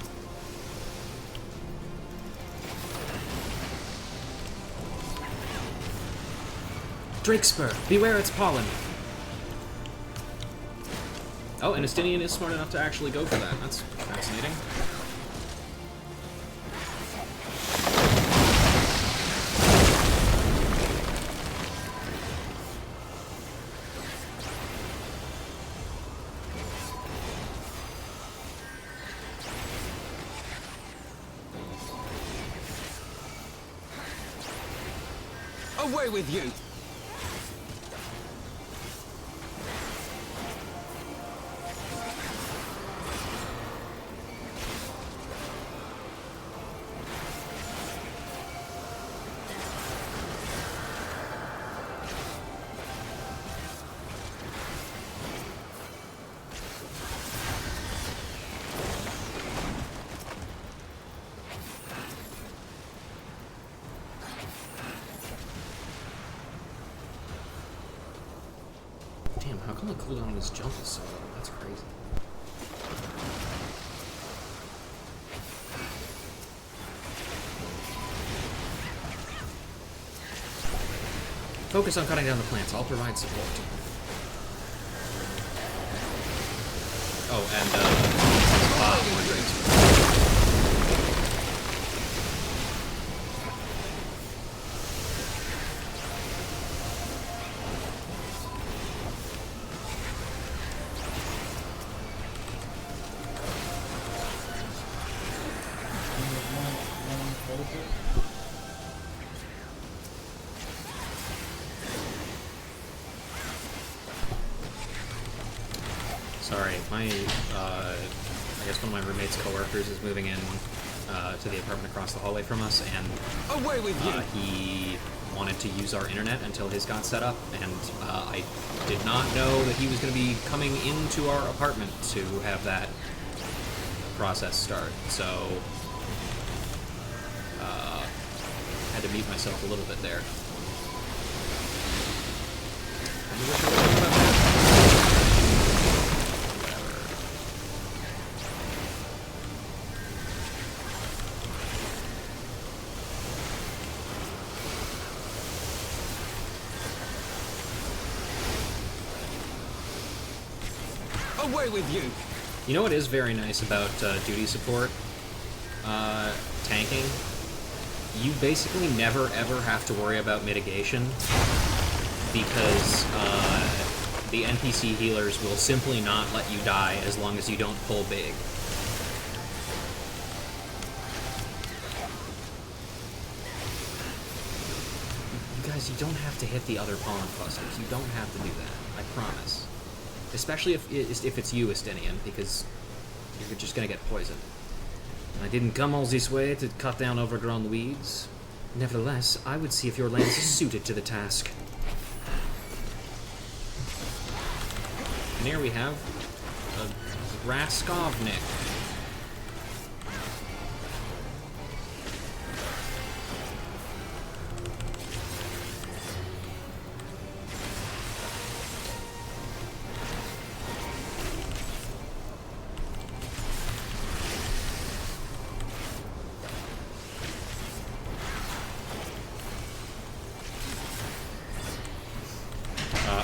Drakespur, beware its pollen. Oh, and Istinian is smart enough to actually go for that. That's fascinating. Away with you! Damn, how come the cooldown on his jump is so low? That's crazy. Focus on cutting down the plants. I'll provide support. Oh, and, sorry, my, I guess one of my roommate's coworkers is moving in to the apartment across the hallway from us, and Away with you! he wanted to use our internet until his got set up, and I did not know that he was going to be coming into our apartment to have that process start, so had to mute myself a little bit there. I wish I would've known about that. Away with you! You know what is very nice about duty support tanking? You basically never ever have to worry about mitigation because the NPC healers will simply not let you die as long as you don't pull big. You guys, you don't have to hit the other pollen clusters. You don't have to do that. I promise. Especially if it's you, Estinian, because you're just gonna get poisoned. I didn't come all this way to cut down overgrown weeds. Nevertheless, I would see if your lance is suited to the task. And here we have a Raskovnik.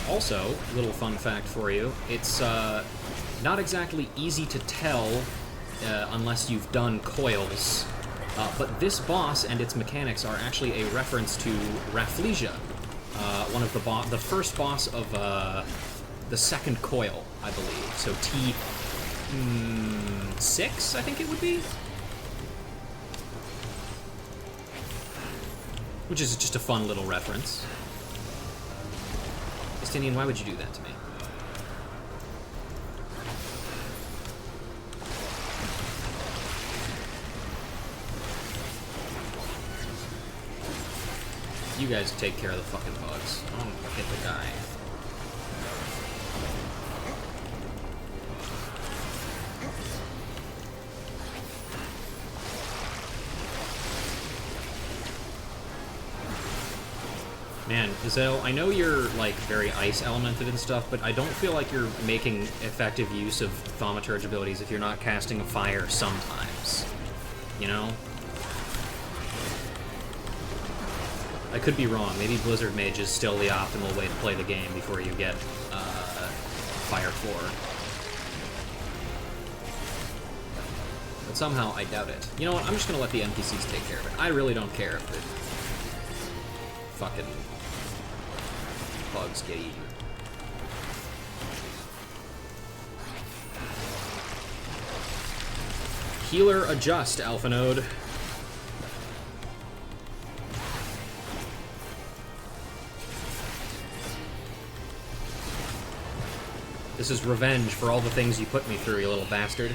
Also, little fun fact for you, it's not exactly easy to tell unless you've done coils, but this boss and its mechanics are actually a reference to Rafflesia, one of the first boss of the second coil, I believe. So T6, I think it would be? Which is just a fun little reference. Justinian, why would you do that to me? You guys take care of the fucking bugs. I don't hit the guy. Man, Giselle, I know you're, like, very ice-elemented and stuff, but I don't feel like you're making effective use of Thaumaturge abilities if you're not casting a fire sometimes. You know? I could be wrong. Maybe Blizzard Mage is still the optimal way to play the game before you get, Fire Floor. But somehow, I doubt it. You know what? I'm just gonna let the NPCs take care of it. I really don't care if the fucking bugs get eaten. Healer adjust, Alpha Node. This is revenge for all the things you put me through, you little bastard.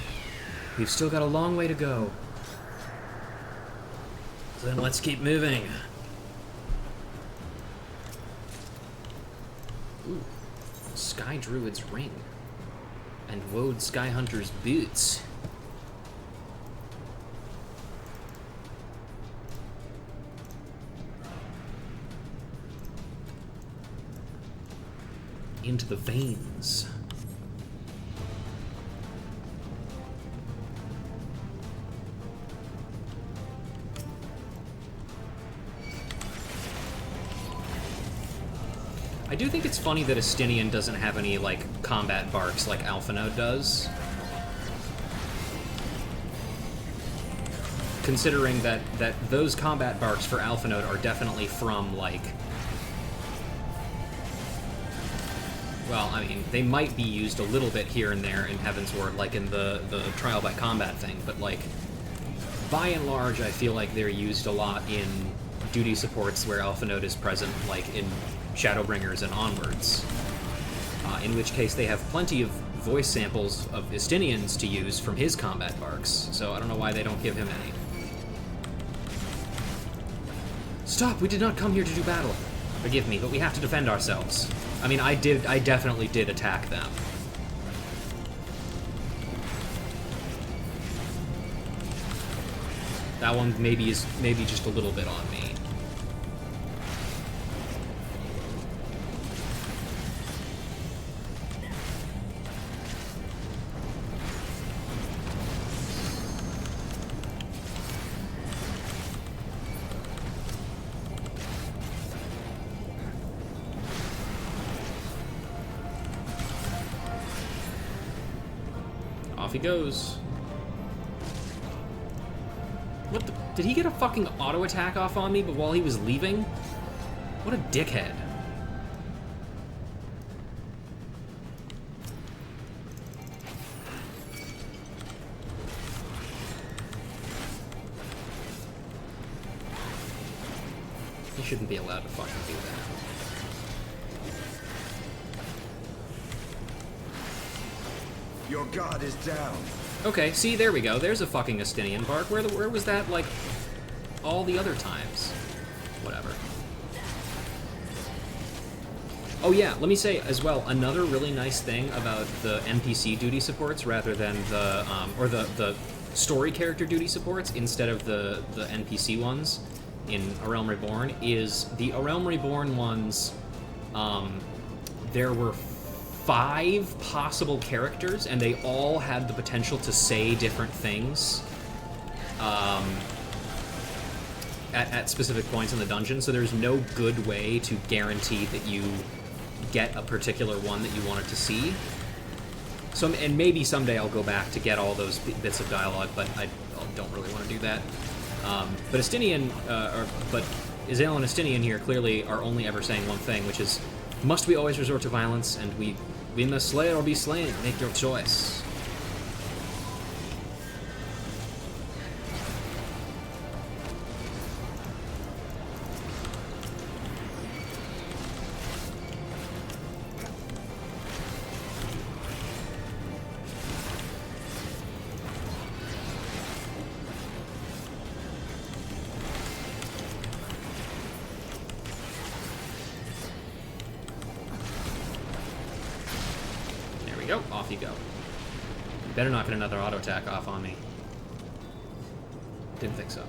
We've still got a long way to go. Then let's keep moving. Ooh. Sky Druid's ring. And Woad Sky Hunter's boots. Into the veins. I do think it's funny that Estinian doesn't have any, like, combat barks like Alphanode does. Considering that those combat barks for Alphanode are definitely from, like... Well, I mean, they might be used a little bit here and there in Heavensward, like in the trial by combat thing, but, like, by and large, I feel like they're used a lot in duty supports where Alphanode is present, like in Shadowbringers and onwards. In which case they have plenty of voice samples of Estinian's to use from his combat barks, so I don't know why they don't give him any. Stop! We did not come here to do battle. Forgive me, but we have to defend ourselves. I mean, I definitely did attack them. That one maybe just a little bit on me. Off he goes. What the? Did he get a fucking auto attack off on me but while he was leaving? What a dickhead. He shouldn't be allowed to fucking do that. Your god is down. Okay, see, there we go. There's a fucking Estinian bark. Where was that, like, all the other times? Whatever. Oh yeah, let me say as well, another really nice thing about the NPC duty supports rather than the, or the story character duty supports instead of the NPC ones in A Realm Reborn is the A Realm Reborn ones, there were 5 possible characters, and they all had the potential to say different things at specific points in the dungeon, so there's no good way to guarantee that you get a particular one that you wanted to see. So, and maybe someday I'll go back to get all those bits of dialogue, but I don't really want to do that. But Estinian, but Izael and Estinian here clearly are only ever saying one thing, which is, must we always resort to violence, and we must slay or be slain. Make your choice. Go, off you go. You better not get another auto attack off on me. Didn't think so.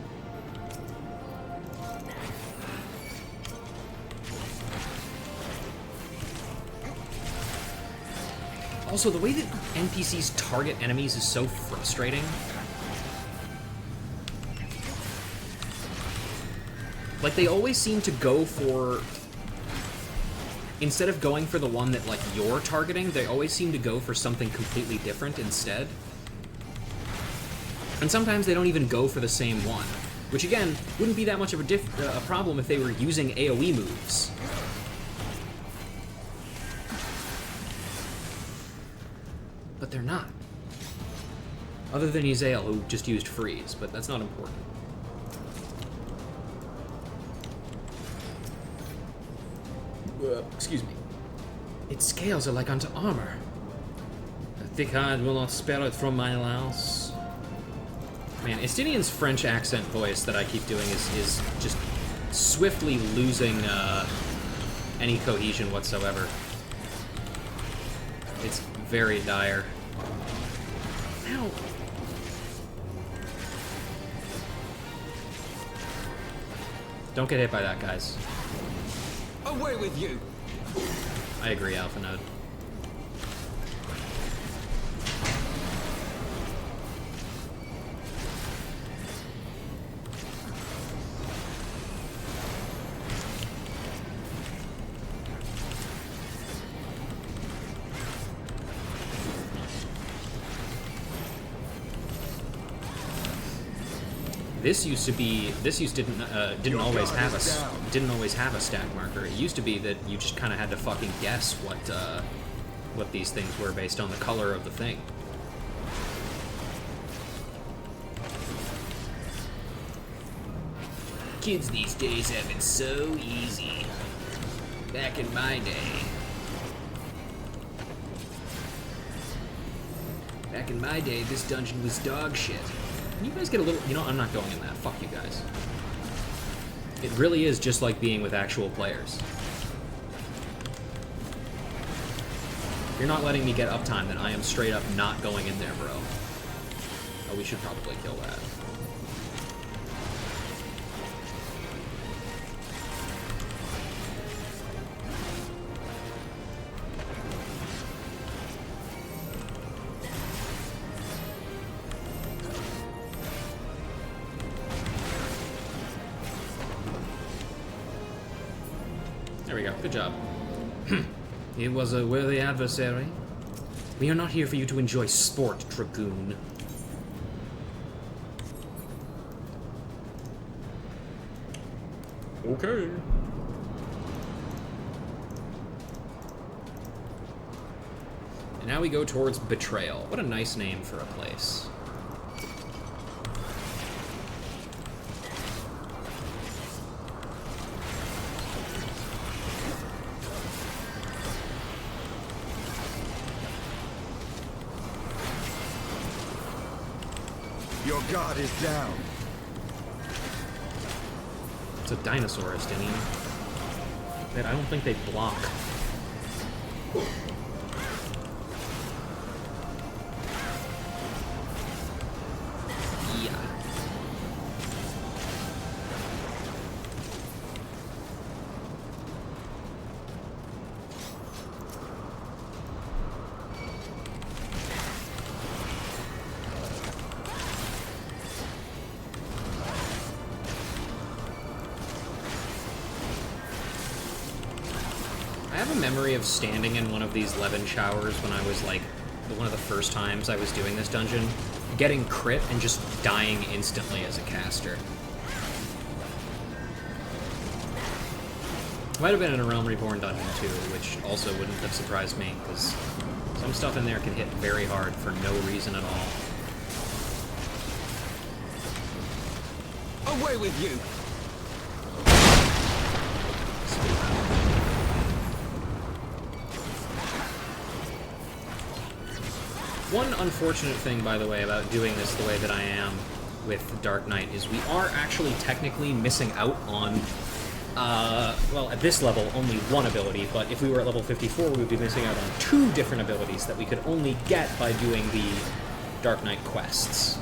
Also, the way that NPCs target enemies is so frustrating. Like, they always seem to go for... Instead of going for the one that, like, you're targeting, they always seem to go for something completely different instead. And sometimes they don't even go for the same one. Which, again, wouldn't be that much of a problem if they were using AoE moves. But they're not. Other than Izael, who just used freeze, but that's not important. Excuse me. Its scales are like unto armor. thick hide will not spare it from my louse. Man, Estinian's French accent voice that I keep doing is just swiftly losing any cohesion whatsoever. It's very dire. Ow. Don't get hit by that, guys. Away with you! I agree, Alpha Node. This didn't always have a stat marker. It used to be that you just kind of had to fucking guess what these things were based on the color of the thing. Kids these days have it so easy. Back in my day. Back in my day, this dungeon was dog shit. Can you guys get a little... You know, I'm not going in that. Fuck you guys. It really is just like being with actual players. If you're not letting me get uptime, then I am straight up not going in there, bro. Oh, we should probably kill that. There we go. Good job. It was a worthy adversary. We are not here for you to enjoy sport, Dragoon. Okay. And now we go towards Betrayal. What a nice name for a place. Your god is down. It's a dinosaur, Estinian. But I don't think they block. Yeah. I have a memory of standing in one of these Levin showers when I was like one of the first times I was doing this dungeon, getting crit and just dying instantly as a caster. Might have been in a Realm Reborn dungeon too, which also wouldn't have surprised me, because some stuff in there can hit very hard for no reason at all. Away with you! One unfortunate thing, by the way, about doing this the way that I am with Dark Knight is we are actually technically missing out on, well, at this level, only one ability, but if we were at level 54, we would be missing out on 2 different abilities that we could only get by doing the Dark Knight quests.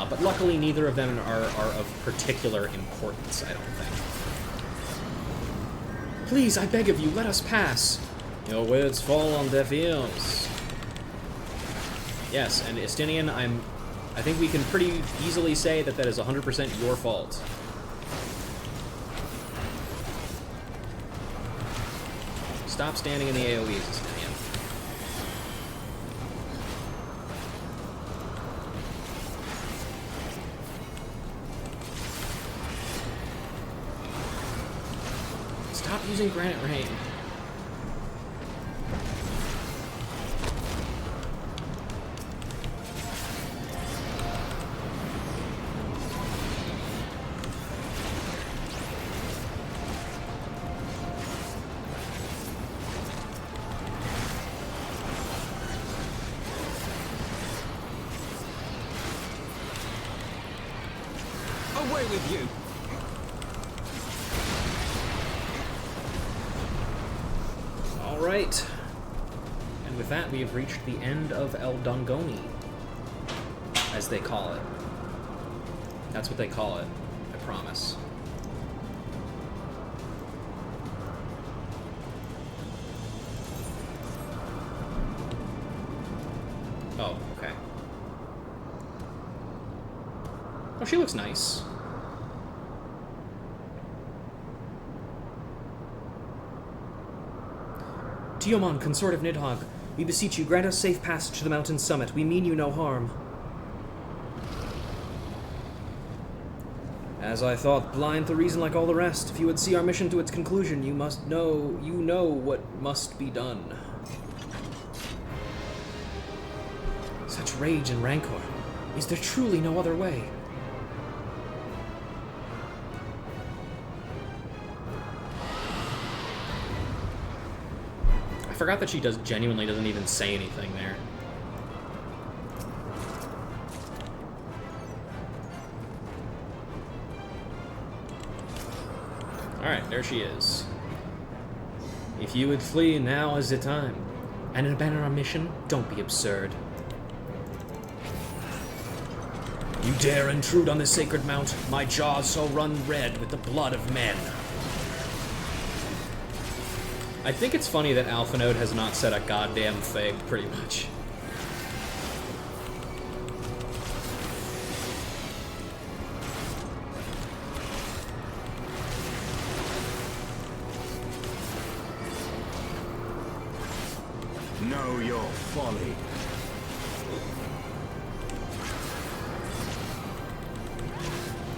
But luckily, neither of them are of particular importance, I don't think. Please, I beg of you, let us pass! Your words fall on deaf ears. Yes, and Estinian, I think we can pretty easily say that that is 100% your fault. Stop standing in the AoEs, Estinian. Stop using Granite Rain. Away with you! Alright. And with that, we have reached the end of El Dongoni, as they call it. That's what they call it, I promise. Oh, okay. Oh, she looks nice. Tiomon, consort of Nidhogg, we beseech you, grant us safe passage to the mountain's summit. We mean you no harm. As I thought, blind to reason like all the rest. If you would see our mission to its conclusion, you know what must be done. Such rage and rancor. Is there truly no other way? I forgot that she genuinely doesn't even say anything there. Alright, there she is. If you would flee, now is the time. And abandon our mission? Don't be absurd. You dare intrude on this sacred mount? My jaws shall run red with the blood of men. I think it's funny that Alpha Node has not said a goddamn thing, pretty much. Know your folly.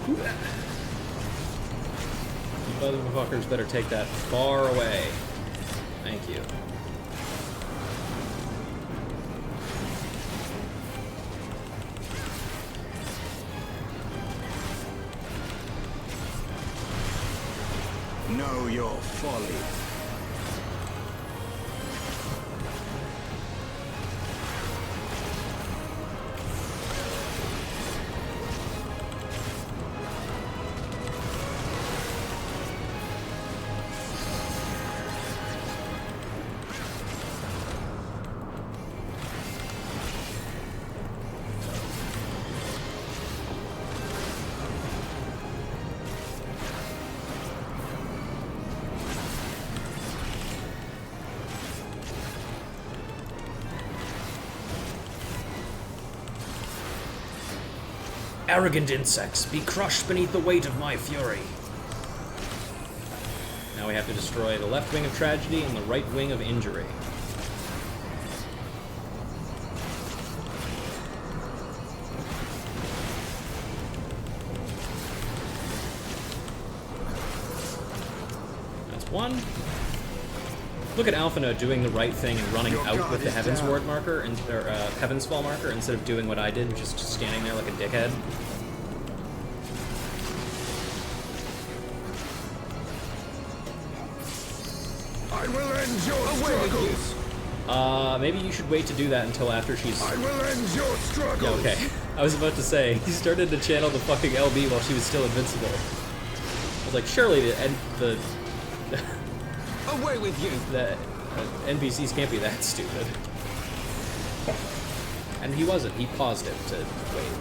You motherfuckers better take that far away. Thank you. Know your folly. Arrogant insects, be crushed beneath the weight of my fury. Now we have to destroy the left wing of tragedy and the right wing of injury. That's one. Look at Alpha Node doing the right thing and running out with the Heavensward marker, or Heavensfall marker, instead of doing what I did and just standing there like a dickhead. I will end your struggles. Maybe you should wait to do that until after she's... I will end your struggles. Yeah, okay. I was about to say, he started to channel the fucking LB while she was still invincible. I was like, surely the Away with you! the NPCs can't be that stupid. And he wasn't. He paused it to wait.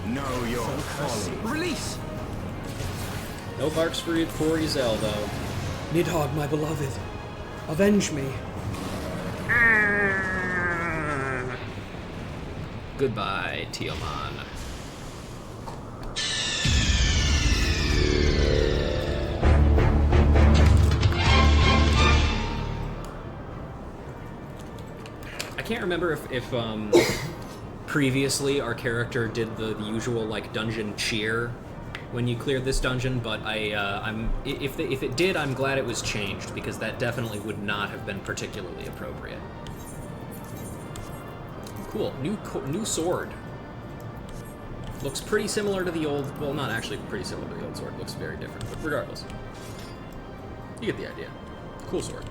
Know your folly. Release! No barks for Ezel, though. Nidhogg, my beloved, avenge me. Goodbye, Tiomon. I can't remember if previously our character did the usual like dungeon cheer when you cleared this dungeon, but if it did, I'm glad it was changed, because that definitely would not have been particularly appropriate. Cool, new sword. Looks pretty similar to the old, well, not actually pretty similar to the old sword, looks very different, but regardless. You get the idea. Cool sword.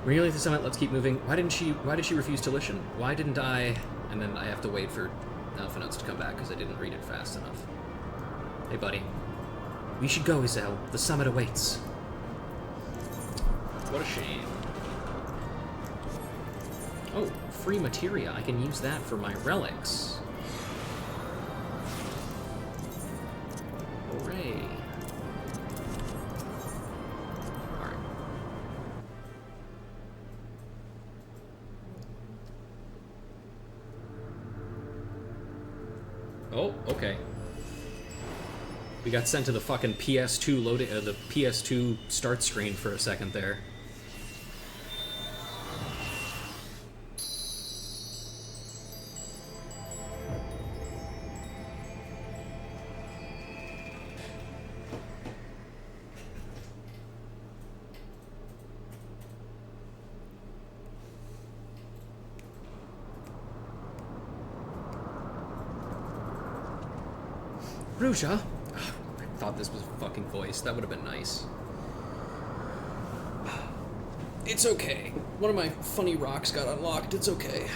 We're nearly at the summit, let's keep moving. Why did she refuse to listen? Why didn't I... And then I have to wait for Alpha Notes to come back because I didn't read it fast enough. Hey, buddy. We should go, Izel. The summit awaits. What a shame. Oh, free materia. I can use that for my relics. Hooray. Alright. Oh, okay. We got sent to the fucking PS2 loading, the PS2 start screen for a second there. Ruja? I thought this was a fucking voice. That would have been nice. It's okay. One of my funny rocks got unlocked. It's okay.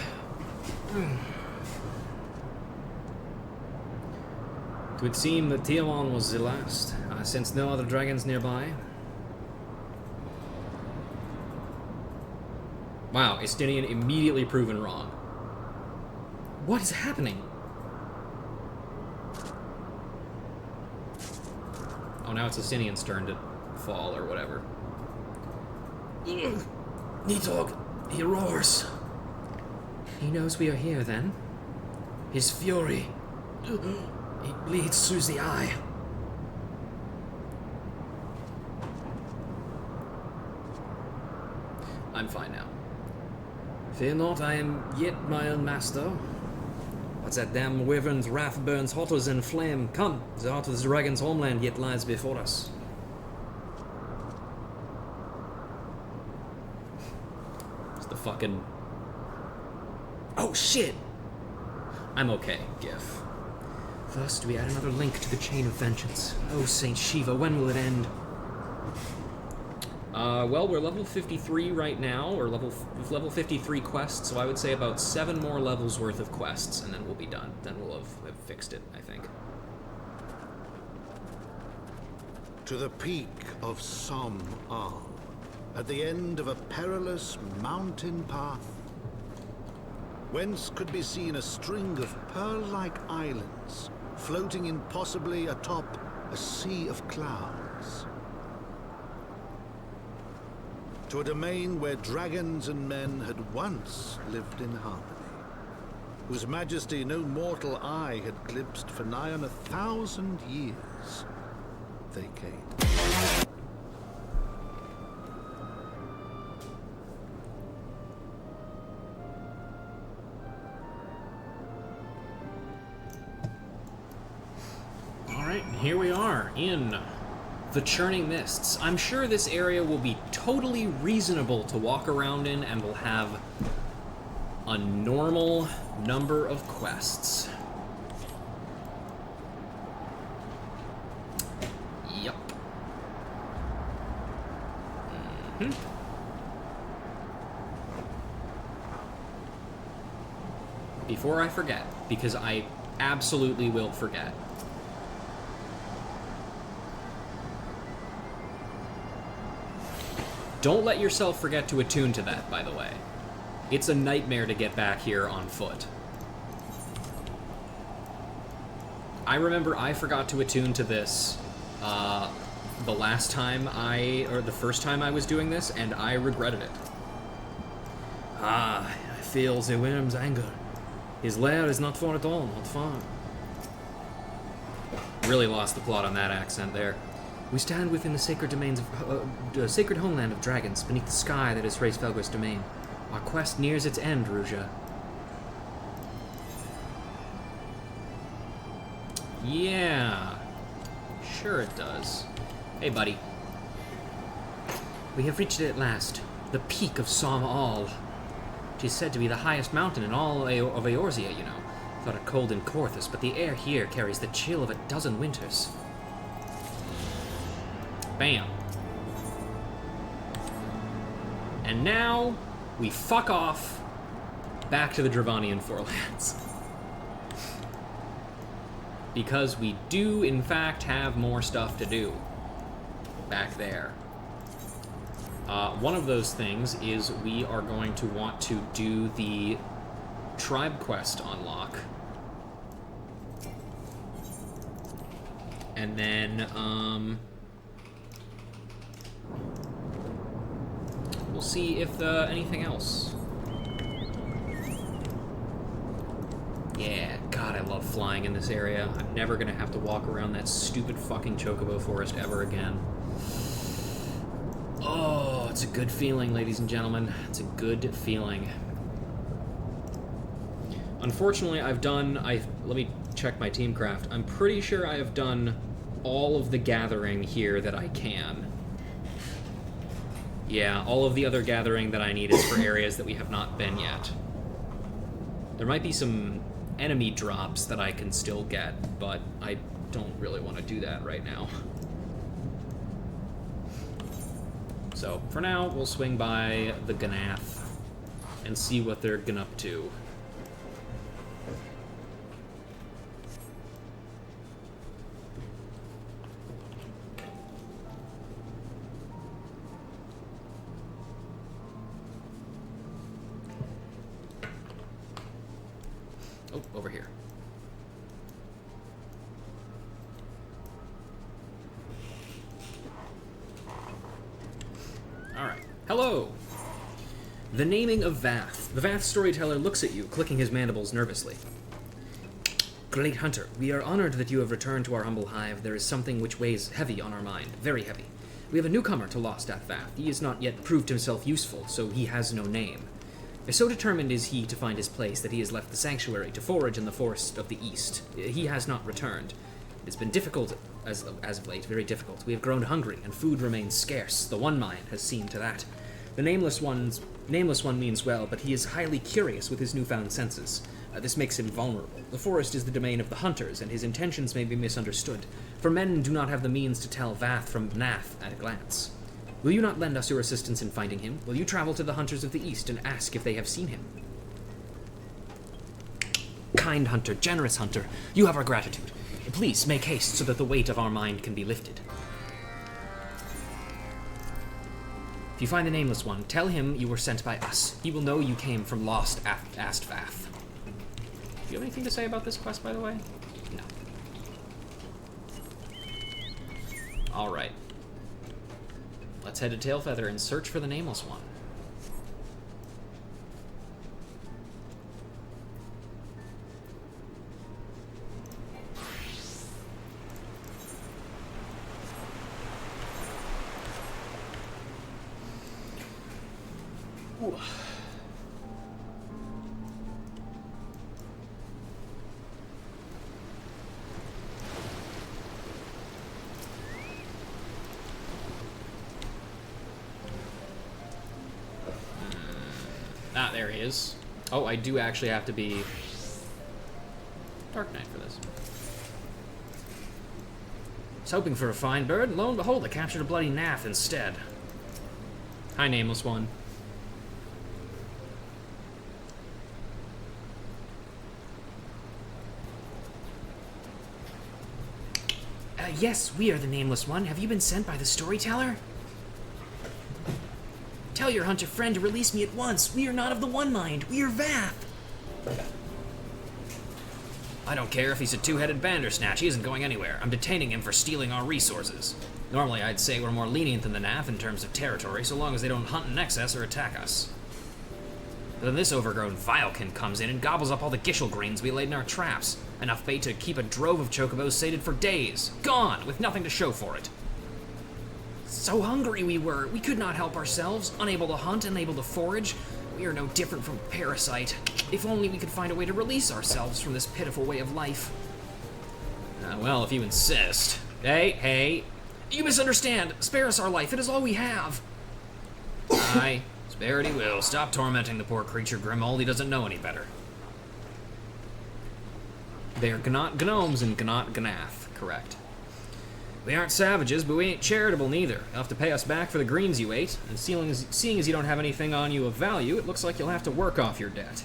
It would seem that Tiamat was the last, since no other dragons nearby. Wow, Estinian immediately proven wrong. What is happening? Oh, now it's Estinian's turn to fall or whatever. Nidhogg, he roars. He knows we are here, then? His fury. He bleeds through the eye. I'm fine now. Fear not, I am yet my own master. But that damn wyvern's wrath burns hotter than flame. Come, the heart of the dragon's homeland yet lies before us. It's the fucking... Oh shit! I'm okay, Gif. First, we add another link to the chain of vengeance. Oh, Saint Shiva, when will it end? Well, we're level 53 right now, or level 53 quests, so I would say about 7 more levels worth of quests, and then we'll be done. Then we'll have fixed it, I think. To the peak of Som Al, at the end of a perilous mountain path, whence could be seen a string of pearl-like islands floating impossibly atop a sea of clouds. To a domain where dragons and men had once lived in harmony, whose majesty no mortal eye had glimpsed for nigh on 1,000 years, they came. Alright, here we are, in the Churning Mists. I'm sure this area will be totally reasonable to walk around in and will have a normal number of quests. Yup. Before I forget, because I absolutely will forget. Don't let yourself forget to attune to that, by the way. It's a nightmare to get back here on foot. I remember I forgot to attune to this the last time or the first time I was doing this, and I regretted it. Ah, I feel the worm's anger. His lair is not far at all, not far. Really lost the plot on that accent there. We stand within the sacred domains of sacred homeland of dragons, beneath the sky that is Hraesvelgur's domain. Our quest nears its end, Ruja. Yeah, sure it does. Hey, buddy. We have reached it at last, the peak of Som Al. It is said to be the highest mountain in all of Eorzea, you know. Thought it cold in Korthus, but the air here carries the chill of a dozen winters. Bam. And now, we fuck off back to the Dravanian Forelands. Because we do, in fact, have more stuff to do back there. One of those things is we are going to want to do the tribe quest unlock. And then, we'll see if anything else. Yeah, God, I love flying in this area. I'm never gonna have to walk around that stupid fucking chocobo forest ever again. Oh, it's a good feeling, ladies and gentlemen. It's a good feeling. Unfortunately, let me check my teamcraft. I'm pretty sure I have done all of the gathering here that I can. Yeah, all of the other gathering that I need is for areas that we have not been yet. There might be some enemy drops that I can still get, but I don't really want to do that right now. So, for now, we'll swing by the Ganath and see what they're up to. Oh, over here. Alright. Hello! The naming of Vath. The Vath storyteller looks at you, clicking his mandibles nervously. Great Hunter, we are honored that you have returned to our humble hive. There is something which weighs heavy on our mind, very heavy. We have a newcomer to Lost at Vath. He has not yet proved himself useful, so he has no name. So determined is he to find his place that he has left the sanctuary to forage in the forest of the east. He has not returned. It's been difficult as of late, very difficult. We have grown hungry, and food remains scarce. The One Mind has seen to that. The Nameless One means well, but he is highly curious with his newfound senses. This makes him vulnerable. The forest is the domain of the hunters, and his intentions may be misunderstood, for men do not have the means to tell Vath from Nath at a glance. Will you not lend us your assistance in finding him? Will you travel to the hunters of the east and ask if they have seen him? Kind hunter, generous hunter, you have our gratitude. Please make haste so that the weight of our mind can be lifted. If you find the Nameless One, tell him you were sent by us. He will know you came from Lost Astvath. Do you have anything to say about this quest, by the way? No. Alright. Let's head to Tailfeather and search for the Nameless One. Ooh. Ah, there he is. Oh, I do actually have to be Dark Knight for this. I was hoping for a fine bird, and lo and behold, I captured a bloody Nath instead. Hi, Nameless One. Yes, we are the Nameless One. Have you been sent by the storyteller? Tell your hunter friend to release me at once. We are not of the One Mind. We are Vath. I don't care if he's a two-headed Bandersnatch. He isn't going anywhere. I'm detaining him for stealing our resources. Normally, I'd say we're more lenient than the Nath in terms of territory, so long as they don't hunt in excess or attack us. But then this overgrown Vilekin comes in and gobbles up all the gishel greens we laid in our traps. Enough bait to keep a drove of chocobos sated for days. Gone, with nothing to show for it. So hungry we were. We could not help ourselves. Unable to hunt, unable to forage. We are no different from a parasite. If only we could find a way to release ourselves from this pitiful way of life. Well, if you insist. Hey. You misunderstand. Spare us our life. It is all we have. Aye. Spare it he will. Stop tormenting the poor creature, Grimold. He doesn't know any better. They are Gnot Gnomes and Gnot Gnath, correct. We aren't savages, but we ain't charitable neither. You'll have to pay us back for the greens you ate, and seeing as you don't have anything on you of value, it looks like you'll have to work off your debt.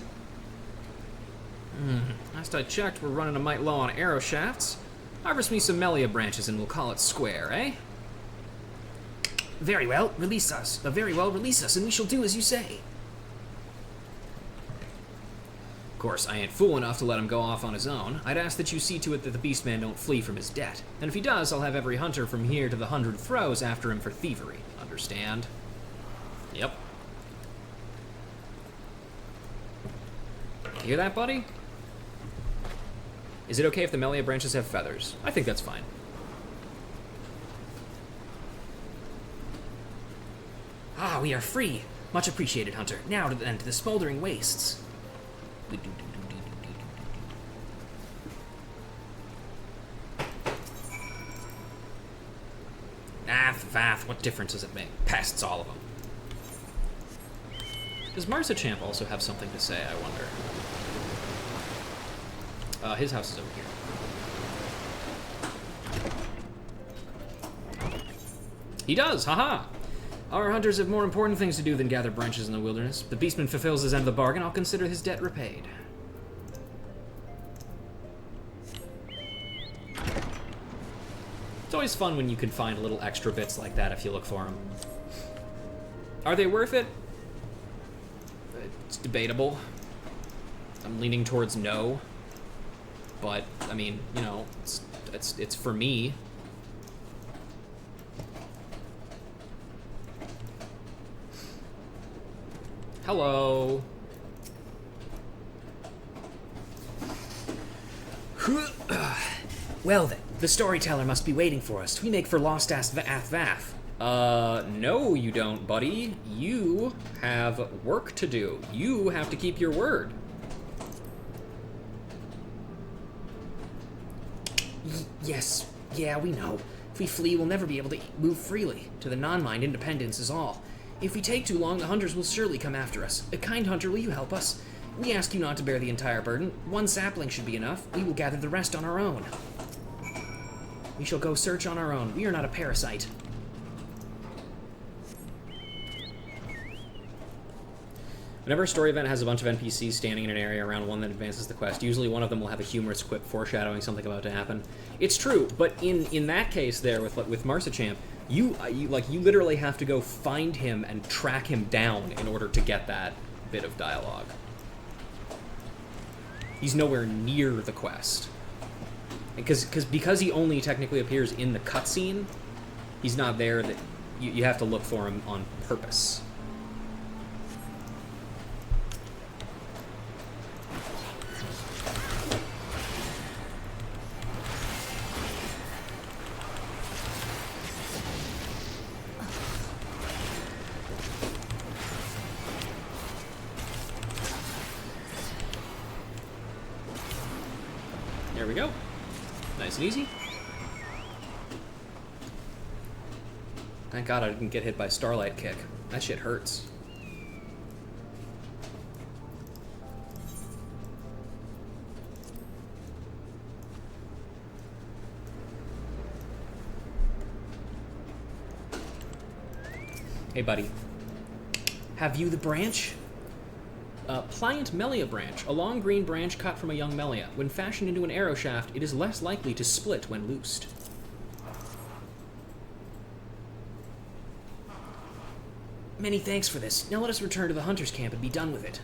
Last I checked, we're running a mite low on arrow shafts. Harvest me some Melia branches and we'll call it square, eh? Very well, release us. Very well, release us, and we shall do as you say. Of course, I ain't fool enough to let him go off on his own. I'd ask that you see to it that the Beastman don't flee from his debt. And if he does, I'll have every hunter from here to the 100 Throws after him for thievery. Understand? Yep. You hear that, buddy? Is it okay if the Melia branches have feathers? I think that's fine. Ah, we are free. Much appreciated, Hunter. Now to the smoldering wastes. Vath, what difference does it make? Pests, all of them. Does Marsachamp also have something to say, I wonder? His house is over here. He does, haha! Our hunters have more important things to do than gather branches in the wilderness. If the Beastman fulfills his end of the bargain, I'll consider his debt repaid. It's always fun when you can find little extra bits like that if you look for them. Are they worth it? It's debatable. I'm leaning towards no. But, I mean, you know, it's for me. Hello. Well then, the storyteller must be waiting for us. We make for Lost Vath. No you don't, buddy. You have work to do. You have to keep your word. Yes, yeah, we know. If we flee, we'll never be able to move freely. To the non-mind, independence is all. If we take too long, the hunters will surely come after us. A kind hunter, will you help us? We ask you not to bear the entire burden. One sapling should be enough. We will gather the rest on our own. We shall go search on our own. We are not a parasite. Whenever a story event has a bunch of NPCs standing in an area around one that advances the quest, usually one of them will have a humorous quip foreshadowing something about to happen. It's true, but in that case there with Marsachamp, you literally have to go find him and track him down in order to get that bit of dialogue. He's nowhere near the quest. Because he only technically appears in the cutscene, he's not there. That you have to look for him on purpose. There we go. Nice and easy. Thank God I didn't get hit by Starlight Kick. That shit hurts. Hey, buddy. Have you the branch? Pliant Melia branch, a long green branch cut from a young Melia. When fashioned into an arrow shaft, it is less likely to split when loosed. Many thanks for this. Now let us return to the hunter's camp and be done with it.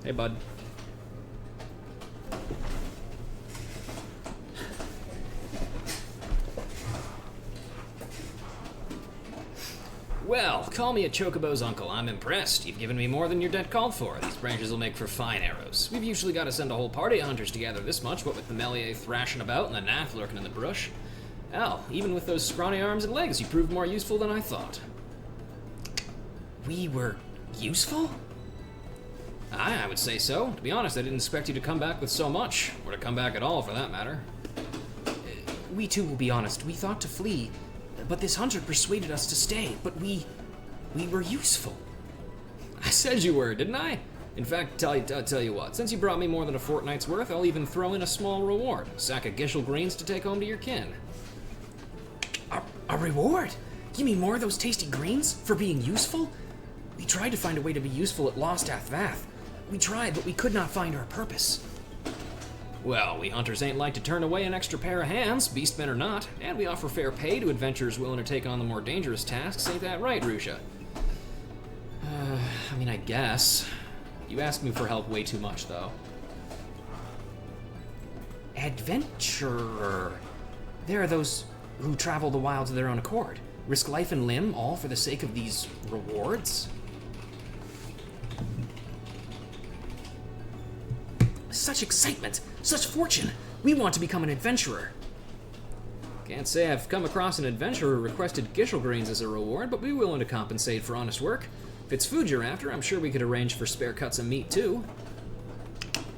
Hey, bud. Well, call me a Chocobo's uncle. I'm impressed. You've given me more than your debt called for. These branches will make for fine arrows. We've usually got to send a whole party of hunters to gather this much, what with the Melia thrashing about and the Nath lurking in the brush. Hell, even with those scrawny arms and legs, you proved more useful than I thought. We were useful? I would say so. To be honest, I didn't expect you to come back with so much, or to come back at all, for that matter. We too will be honest. We thought to flee, but this hunter persuaded us to stay. But we were useful. I said you were, didn't I? In fact, I'll tell you what. Since you brought me more than a fortnight's worth, I'll even throw in a small reward. A sack of Gishel greens to take home to your kin. A reward? You mean more of those tasty greens for being useful? We tried to find a way to be useful at Lost Athvath. We tried, but we could not find our purpose. Well, we hunters ain't like to turn away an extra pair of hands, beastmen or not, and we offer fair pay to adventurers willing to take on the more dangerous tasks, ain't that right, Rusha? I mean, I guess. You asked me for help way too much, though. Adventurer. There are those who travel the wilds of their own accord, risk life and limb, all for the sake of these rewards? Such excitement! Such fortune! We want to become an adventurer! Can't say I've come across an adventurer who requested Gishel greens as a reward, but we're willing to compensate for honest work. If it's food you're after, I'm sure we could arrange for spare cuts of meat, too.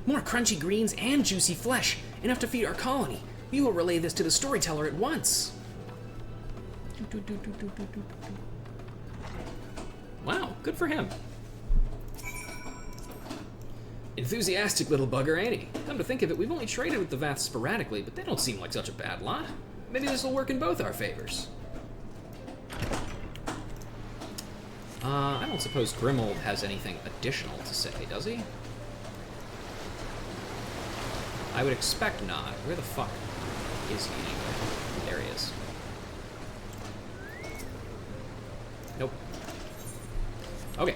More crunchy greens and juicy flesh, enough to feed our colony. We will relay this to the storyteller at once. Wow, good for him. Enthusiastic little bugger, ain't he? Come to think of it, we've only traded with the Vaths sporadically, but they don't seem like such a bad lot. Maybe this will work in both our favors. I don't suppose Grimold has anything additional to say, does he? I would expect not. Where the fuck is he anyway? There he is. Nope. Okay.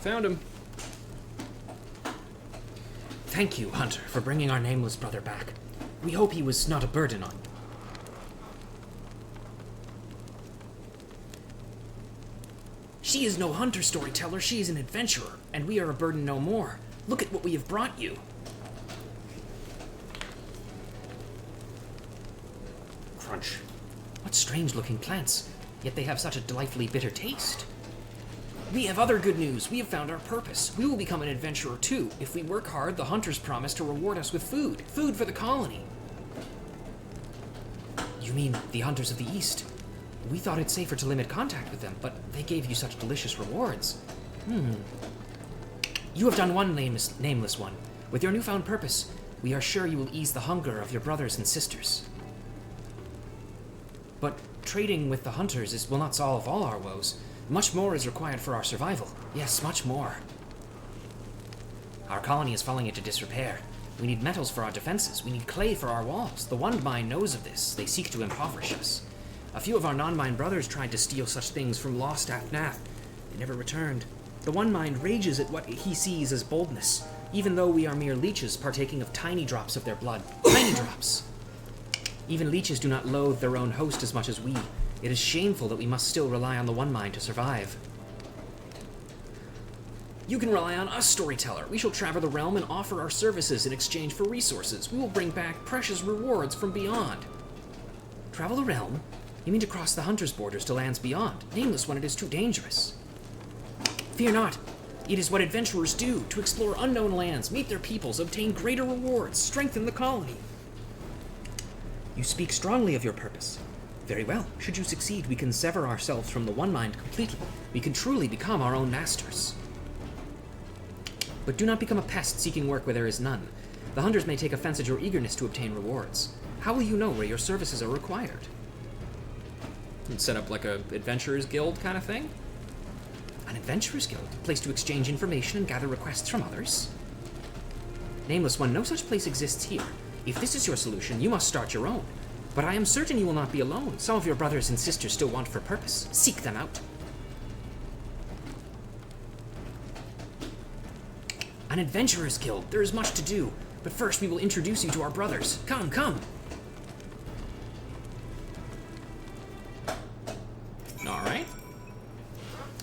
Found him. Thank you, Hunter, for bringing our nameless brother back. We hope he was not a burden on. She is no hunter storyteller, she is an adventurer, and we are a burden no more. Look at what we have brought you. Crunch. What strange-looking plants, yet they have such a delightfully bitter taste. We have other good news. We have found our purpose. We will become an adventurer too. If we work hard, the hunters promise to reward us with food. Food for the colony. You mean the hunters of the East? We thought it safer to limit contact with them, but they gave you such delicious rewards. You have done one nameless one. With your newfound purpose, we are sure you will ease the hunger of your brothers and sisters. But trading with the hunters will not solve all our woes. Much more is required for our survival. Yes, much more. Our colony is falling into disrepair. We need metals for our defenses. We need clay for our walls. The One Mine knows of this. They seek to impoverish us. A few of our non-mine brothers tried to steal such things from Lost Athnath. They never returned. The One Mind rages at what he sees as boldness, even though we are mere leeches partaking of tiny drops of their blood. Tiny drops! Even leeches do not loathe their own host as much as we. It is shameful that we must still rely on the One Mind to survive. You can rely on us, Storyteller. We shall travel the realm and offer our services in exchange for resources. We will bring back precious rewards from beyond. Travel the realm? You mean to cross the Hunter's borders to lands beyond, nameless when it is too dangerous? Fear not. It is what adventurers do, to explore unknown lands, meet their peoples, obtain greater rewards, strengthen the colony. You speak strongly of your purpose. Very well. Should you succeed, we can sever ourselves from the One Mind completely. We can truly become our own masters. But do not become a pest seeking work where there is none. The hunters may take offense at your eagerness to obtain rewards. How will you know where your services are required? And set up like a adventurers guild kind of thing? An adventurer's guild, a place to exchange information and gather requests from others. Nameless One, no such place exists here. If this is your solution, you must start your own. But I am certain you will not be alone. Some of your brothers and sisters still want for purpose. Seek them out. An adventurer's guild. There is much to do. But first we will introduce you to our brothers. Come, come. Alright.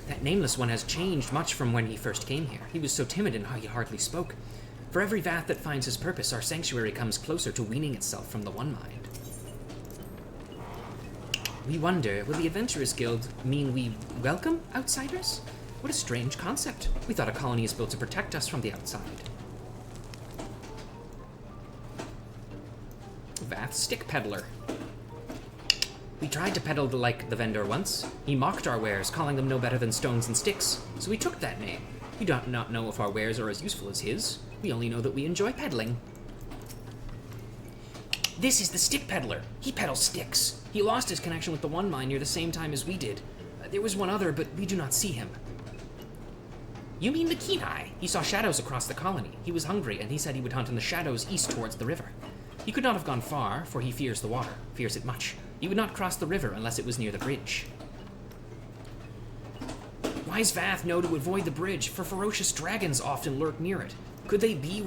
That Nameless One has changed much from when he first came here. He was so timid and he hardly spoke. For every Vath that finds his purpose, our sanctuary comes closer to weaning itself from the One Mind. We wonder, will the Adventurers Guild mean we welcome outsiders? What a strange concept. We thought a colony is built to protect us from the outside. Vath Stick Peddler. We tried to peddle like the vendor once. He mocked our wares, calling them no better than stones and sticks. So we took that name. We do not know if our wares are as useful as his. We only know that we enjoy peddling. This is the Stick Peddler. He peddles sticks. He lost his connection with the One Mind near the same time as we did. There was one other, but we do not see him. You mean the Kenai? He saw shadows across the colony. He was hungry, and he said he would hunt in the shadows east towards the river. He could not have gone far, for he fears the water, fears it much. He would not cross the river unless it was near the bridge. Wise Vath know to avoid the bridge, for ferocious dragons often lurk near it. Could they be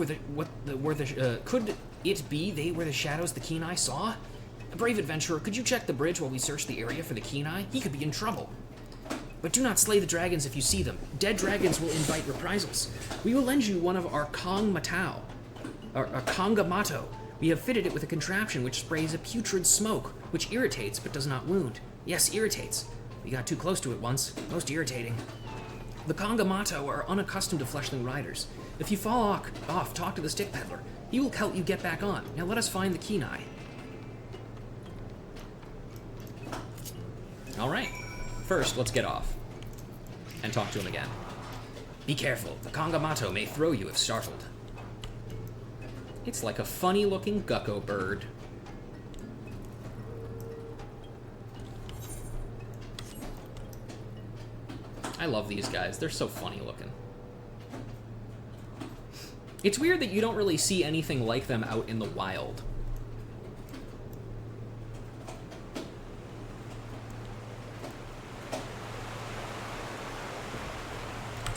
could it be they were the shadows the Kenai saw? A brave adventurer, could you check the bridge while we search the area for the Kenai? He could be in trouble. But do not slay the dragons if you see them. Dead dragons will invite reprisals. We will lend you one of our Kongamato. We have fitted it with a contraption which sprays a putrid smoke, which irritates but does not wound. Yes, irritates. We got too close to it once. Most irritating. The Kongamato are unaccustomed to fleshling riders. If you fall off, talk to the Stick Peddler. He will help you get back on. Now let us find the Kenai. Alright. First, let's get off. And talk to him again. Be careful. The Kongamato may throw you if startled. It's like a funny-looking gecko bird. I love these guys. They're so funny-looking. It's weird that you don't really see anything like them out in the wild.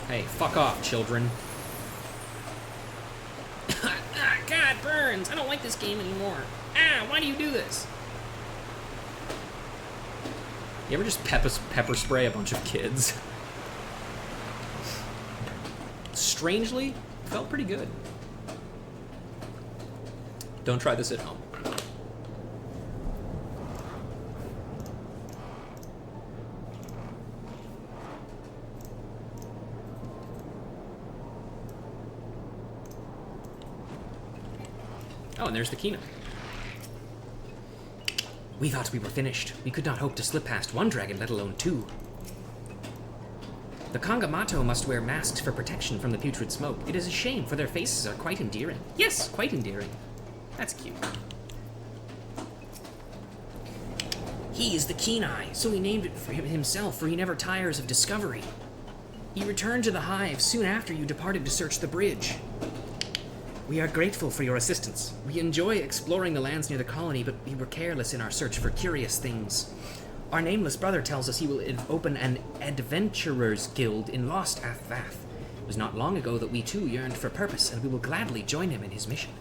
Hey, fuck off, children. God, burns! I don't like this game anymore. Ah, why do you do this? You ever just pepper spray a bunch of kids? Strangely, felt pretty good. Don't try this at home. Oh, and there's the Kenai. We thought we were finished. We could not hope to slip past one dragon, let alone two. The Kongamato must wear masks for protection from the putrid smoke. It is a shame, for their faces are quite endearing. Yes, quite endearing. That's cute. He is the Kenai, so he named it for himself, for he never tires of discovery. He returned to the hive soon after you departed to search the bridge. We are grateful for your assistance. We enjoy exploring the lands near the colony, but we were careless in our search for curious things. Our nameless brother tells us he will open an adventurers guild in Lost Vath. It was not long ago that we too yearned for purpose, and we will gladly join him in his mission.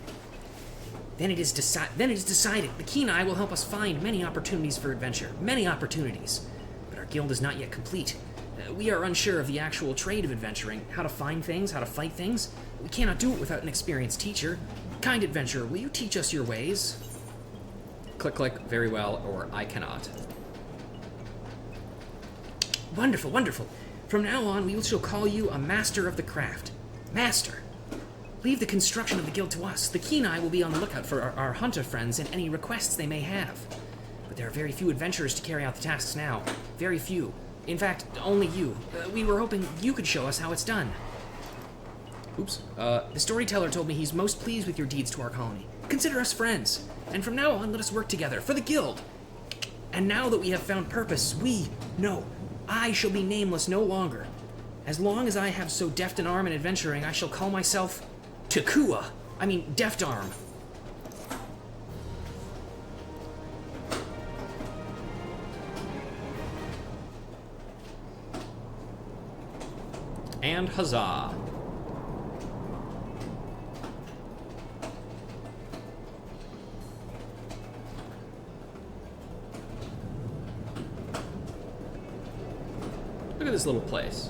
Then it is decided. The Kenai will help us find many opportunities for adventure. Many opportunities. But our guild is not yet complete. We are unsure of the actual trade of adventuring, how to find things, how to fight things. We cannot do it without an experienced teacher. Kind adventurer, will you teach us your ways? Click, click, very well, or I cannot. Wonderful, wonderful. From now on, we shall call you a master of the craft. Master. Leave the construction of the guild to us. The Kenai will be on the lookout for our hunter friends and any requests they may have. But there are very few adventurers to carry out the tasks now. Very few. In fact, only you. We were hoping you could show us how it's done. Oops. The storyteller told me he's most pleased with your deeds to our colony. Consider us friends. And from now on, let us work together for the guild. And now that we have found purpose, I shall be nameless no longer. As long as I have so deft an arm in adventuring, I shall call myself Takua. I mean, Deft Arm. And huzzah. Look at this little place.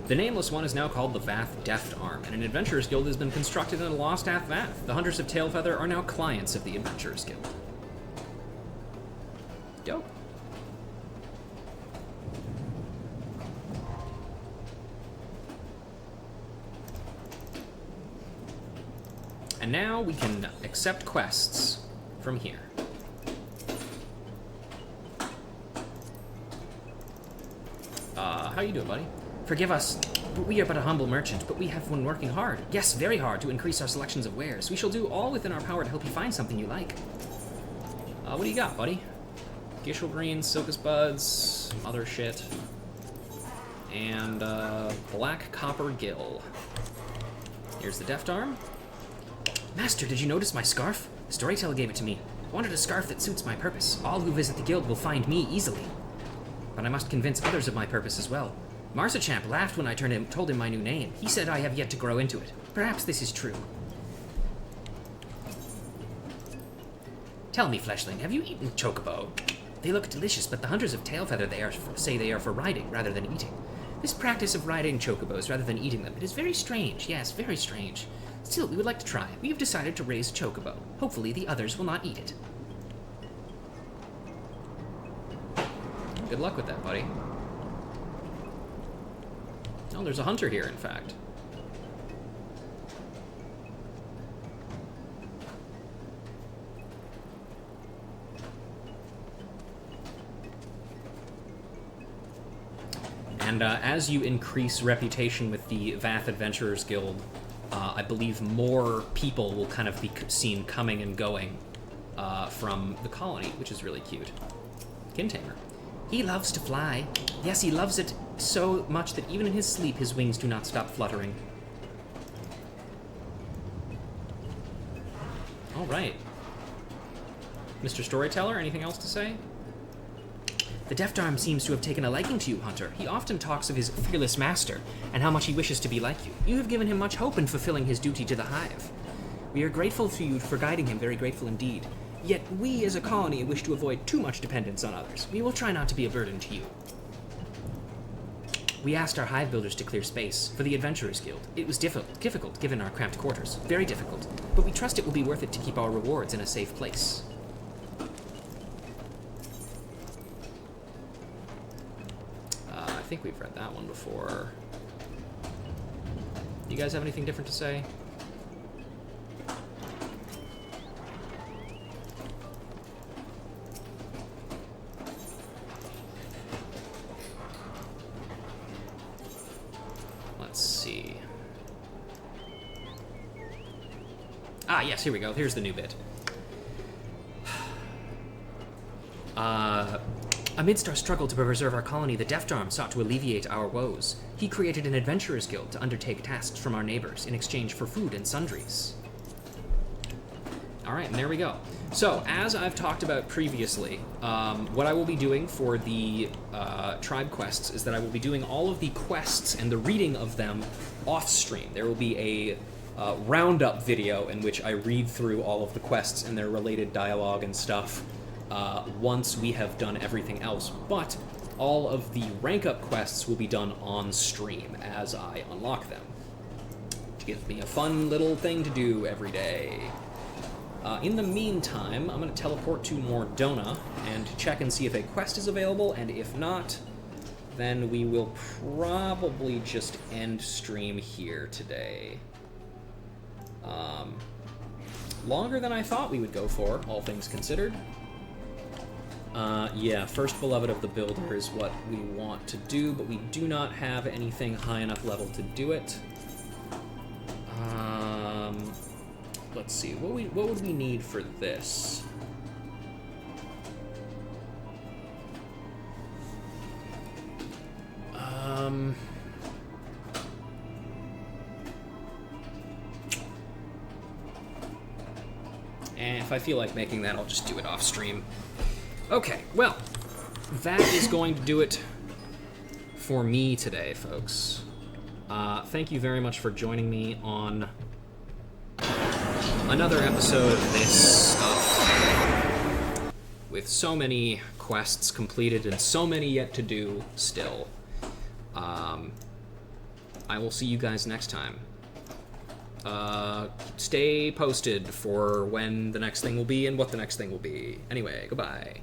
The Nameless One is now called the Vath Deft Arm, and an Adventurers Guild has been constructed in the Lost Ath Vath. The Hunters of Tailfeather are now clients of the Adventurers Guild. Dope. And now we can accept quests from here. How you doing, buddy? Forgive us, but we are but a humble merchant, but we have been working hard. Yes, very hard, to increase our selections of wares. We shall do all within our power to help you find something you like. What do you got, buddy? Gishel Green, Silkus Buds, some other shit. And, Black Copper Gill. Here's the Deft Arm. Master, did you notice my scarf? The storyteller gave it to me. I wanted a scarf that suits my purpose. All who visit the guild will find me easily. But I must convince others of my purpose as well. Marsachamp laughed when I told him my new name. He said I have yet to grow into it. Perhaps this is true. Tell me, Fleshling, have you eaten chocobo? They look delicious, but the hunters of Tailfeather say they are for riding rather than eating. This practice of riding chocobos rather than eating them, it is very strange. Yes, very strange. Still, we would like to try. We have decided to raise a chocobo. Hopefully the others will not eat it. Good luck with that, buddy. Oh, there's a hunter here, in fact. And as you increase reputation with the Vath Adventurers Guild, I believe more people will kind of be seen coming and going from the colony, which is really cute. Kintamer. He loves to fly. Yes, he loves it so much that even in his sleep, his wings do not stop fluttering. All right. Mr. Storyteller, anything else to say? The Deft Arm seems to have taken a liking to you, Hunter. He often talks of his fearless master and how much he wishes to be like you. You have given him much hope in fulfilling his duty to the Hive. We are grateful to you for guiding him, very grateful indeed. Yet we, as a colony, wish to avoid too much dependence on others. We will try not to be a burden to you. We asked our hive builders to clear space for the Adventurers Guild. It was difficult given our cramped quarters. Very difficult. But we trust it will be worth it to keep our rewards in a safe place. I think we've read that one before. You guys have anything different to say? Let's see. Ah, yes, here we go. Here's the new bit. Amidst our struggle to preserve our colony, the Deft Arm sought to alleviate our woes. He created an Adventurers Guild to undertake tasks from our neighbors in exchange for food and sundries. All right, and there we go. So, as I've talked about previously, what I will be doing for the tribe quests is that I will be doing all of the quests and the reading of them off-stream. There will be a roundup video in which I read through all of the quests and their related dialogue and stuff once we have done everything else. But all of the rank-up quests will be done on-stream as I unlock them, which gives me a fun little thing to do every day. In the meantime, I'm going to teleport to Mordona and check and see if a quest is available, and if not, then we will probably just end stream here today. Longer than I thought we would go for, all things considered. Yeah, First Beloved of the Builder is what we want to do, but we do not have anything high enough level to do it. Let's see, what would we need for this? And if I feel like making that, I'll just do it off stream. Okay, well, that is going to do it for me today, folks. Thank you very much for joining me on another episode of this stuff, with so many quests completed and so many yet to do still. I will see you guys next time. Stay posted for when the next thing will be and what the next thing will be. Anyway, goodbye.